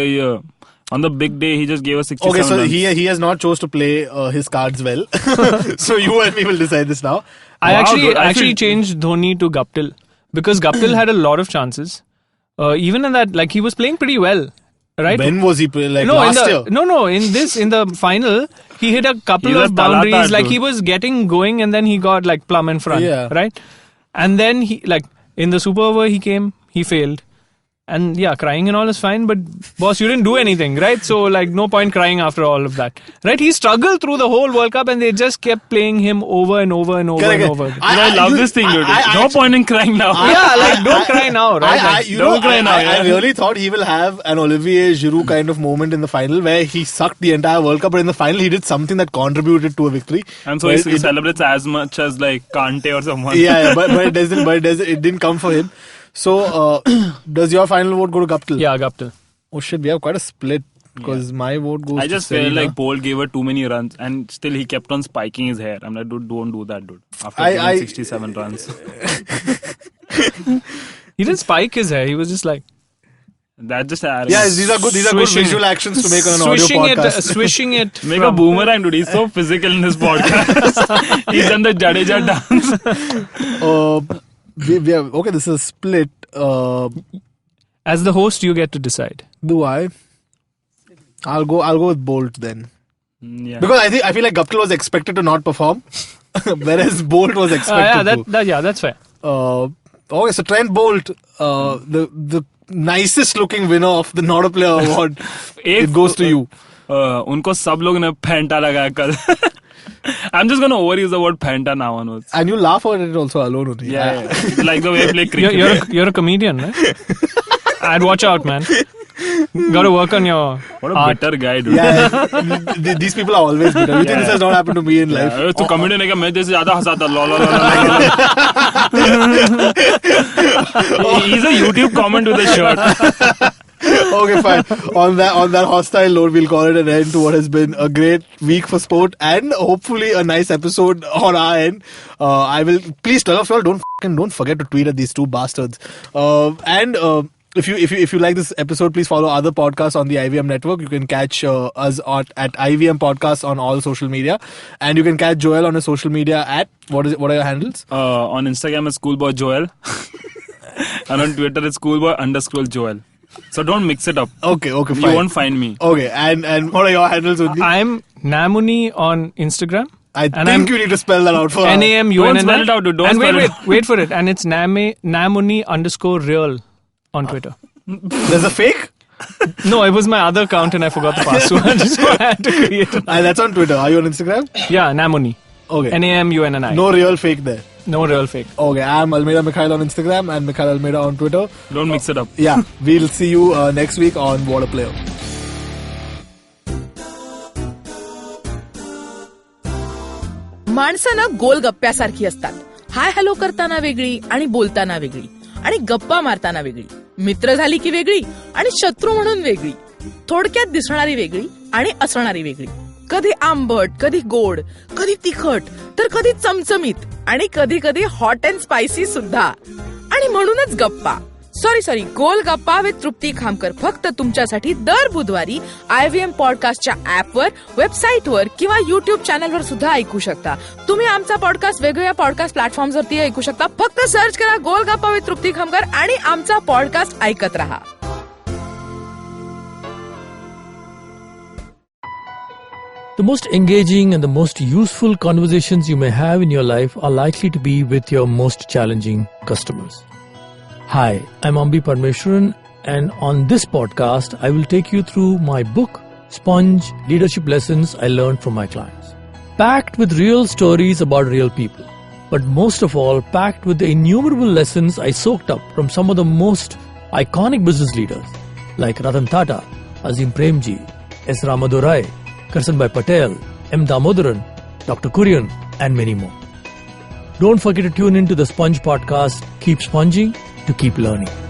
on the big day he just gave us 67 runs. Okay, so he has not chose to play his cards well. So you and me will decide this now. I actually changed Dhoni to Guptill because Guptill had a lot of chances. Even in that, like he was playing pretty well, right? When was he playing? Last year? No. In the final, he hit a couple of boundaries. Like he was getting going, and then he got like plumb in front, right? And then he in the Super Over he came, he failed. And yeah, crying and all is fine, but boss, you didn't do anything, right? So like no point crying after all of that, right? He struggled through the whole World Cup and they just kept playing him over and over and over and over. I love this thing, dude. No point in crying now. Don't cry now, right? Don't cry now. I really thought he will have an Olivier Giroud kind of moment in the final where he sucked the entire World Cup, but in the final he did something that contributed to a victory. And so he celebrates as much as like Kante or someone. But it didn't come for him. So, does your final vote go to Guptill? Yeah, Guptill. Oh shit, we have quite a split because my vote goes to I just felt like Bolt gave her too many runs and still he kept on spiking his hair. I'm like, dude, don't do that, dude. After 67 runs. He didn't spike his hair. He was just like... That just arrogant. Yeah, these are good visual actions to make on an audio podcast. Swishing it. Make a boomerang, dude. He's so physical in this podcast. He's done the Jadeja dance. Okay, this is a split. As the host, you get to decide. Do I? I'll go with Bolt then. Yeah. Because I feel like Guptill was expected to not perform, whereas Bolt was expected to. That's fair. Okay, so Trent Bolt, the nicest looking winner of the Not a Player award, it goes to you. उनको सब लोग ने फेंटा लगाया कल. I'm just going to overuse the word Panta now onwards. And you laugh at it also alone. Only. Yeah. Like the way I play cricket. You're a comedian, right? I'd watch out, man. Got to work on your What a art. bitter guy, dude. Yeah, these people are always bitter. You think this has not happened to me in life? तो comedian है क्या मैं जैसे ज़्यादा हंसाता He's a YouTube comment with a shirt. Okay, fine. On that hostile note, we'll call it an end to what has been a great week for sport and hopefully a nice episode on our end. Please tell us all, don't forget to tweet at these two bastards. If you like this episode, please follow other podcasts on the IVM network. You can catch us at IVM Podcasts on all social media, and you can catch Joel on his social media at what are your handles? On Instagram it's Schoolboy Joel, and on Twitter it's Schoolboy_Joel. So don't mix it up. Okay, fine. You won't find me. Okay, and what are your handles, Unni? I'm Namuni on Instagram. I think you need to spell that out for us. NAMUNNI. Don't spell it out, dude. Don't spell it out. Wait for it. And it's Namuni_real on Twitter. There's a fake? No, it was my other account and I forgot the password. So I had to create it. That's on Twitter. Are you on Instagram? Yeah, Namuni. Okay. NAMUNNI. No real fake there. No real fake. Okay, I'm Almeida Mikhail on Instagram and Mikhail Almeida on Twitter. Don't mix it up. Yeah, we'll see you next week on Waddaplayah. माणसं गोलगप्प्यासारखी असतात. Hi hello करताना वेगळी आणि बोलताना वेगळी आणि गप्पा मारताना वेगळी, मित्र झाली की वेगळी आणि शत्रू म्हणून वेगळी, थोडक्यात दिसणारी वेगळी आणि असणारी वेगळी, कधी आंबट, कधी गोड, कधी तिखट, तर कधी चमचमीत आणि कधी कधी हॉट अँड स्पायसी सुद्धा. आणि म्हणूनच गप्पा सॉरी गोल गप्पा विथ तृप्ती खामकर फक्त तुमच्यासाठी दर बुधवारी IVM पॉडकास्टच्या ऍपवर, वेबसाईटवर किंवा युट्यूब चॅनलवर सुद्धा ऐकू शकता. तुम्ही आमचा पॉडकास्ट वेगवेगळ्या पॉडकास्ट प्लॅटफॉर्मवरती ऐकू शकता. फक्त सर्च करा गोल गप्पा विथ तृप्ती खामकर आणि आमचा पॉडकास्ट ऐकत राहा. The most engaging and the most useful conversations you may have in your life are likely to be with your most challenging customers. Hi, I'm Ambi Parmeshwaran, and on this podcast, I will take you through my book, Sponge Leadership Lessons I Learned from My Clients. Packed with real stories about real people, but most of all, packed with the innumerable lessons I soaked up from some of the most iconic business leaders like Ratan Tata, Azim Premji, S. Ramadorai, Karsanbhai Patel, M. Damodaran, Dr. Kurian, and many more. Don't forget to tune in to the Sponge podcast. Keep sponging to keep learning.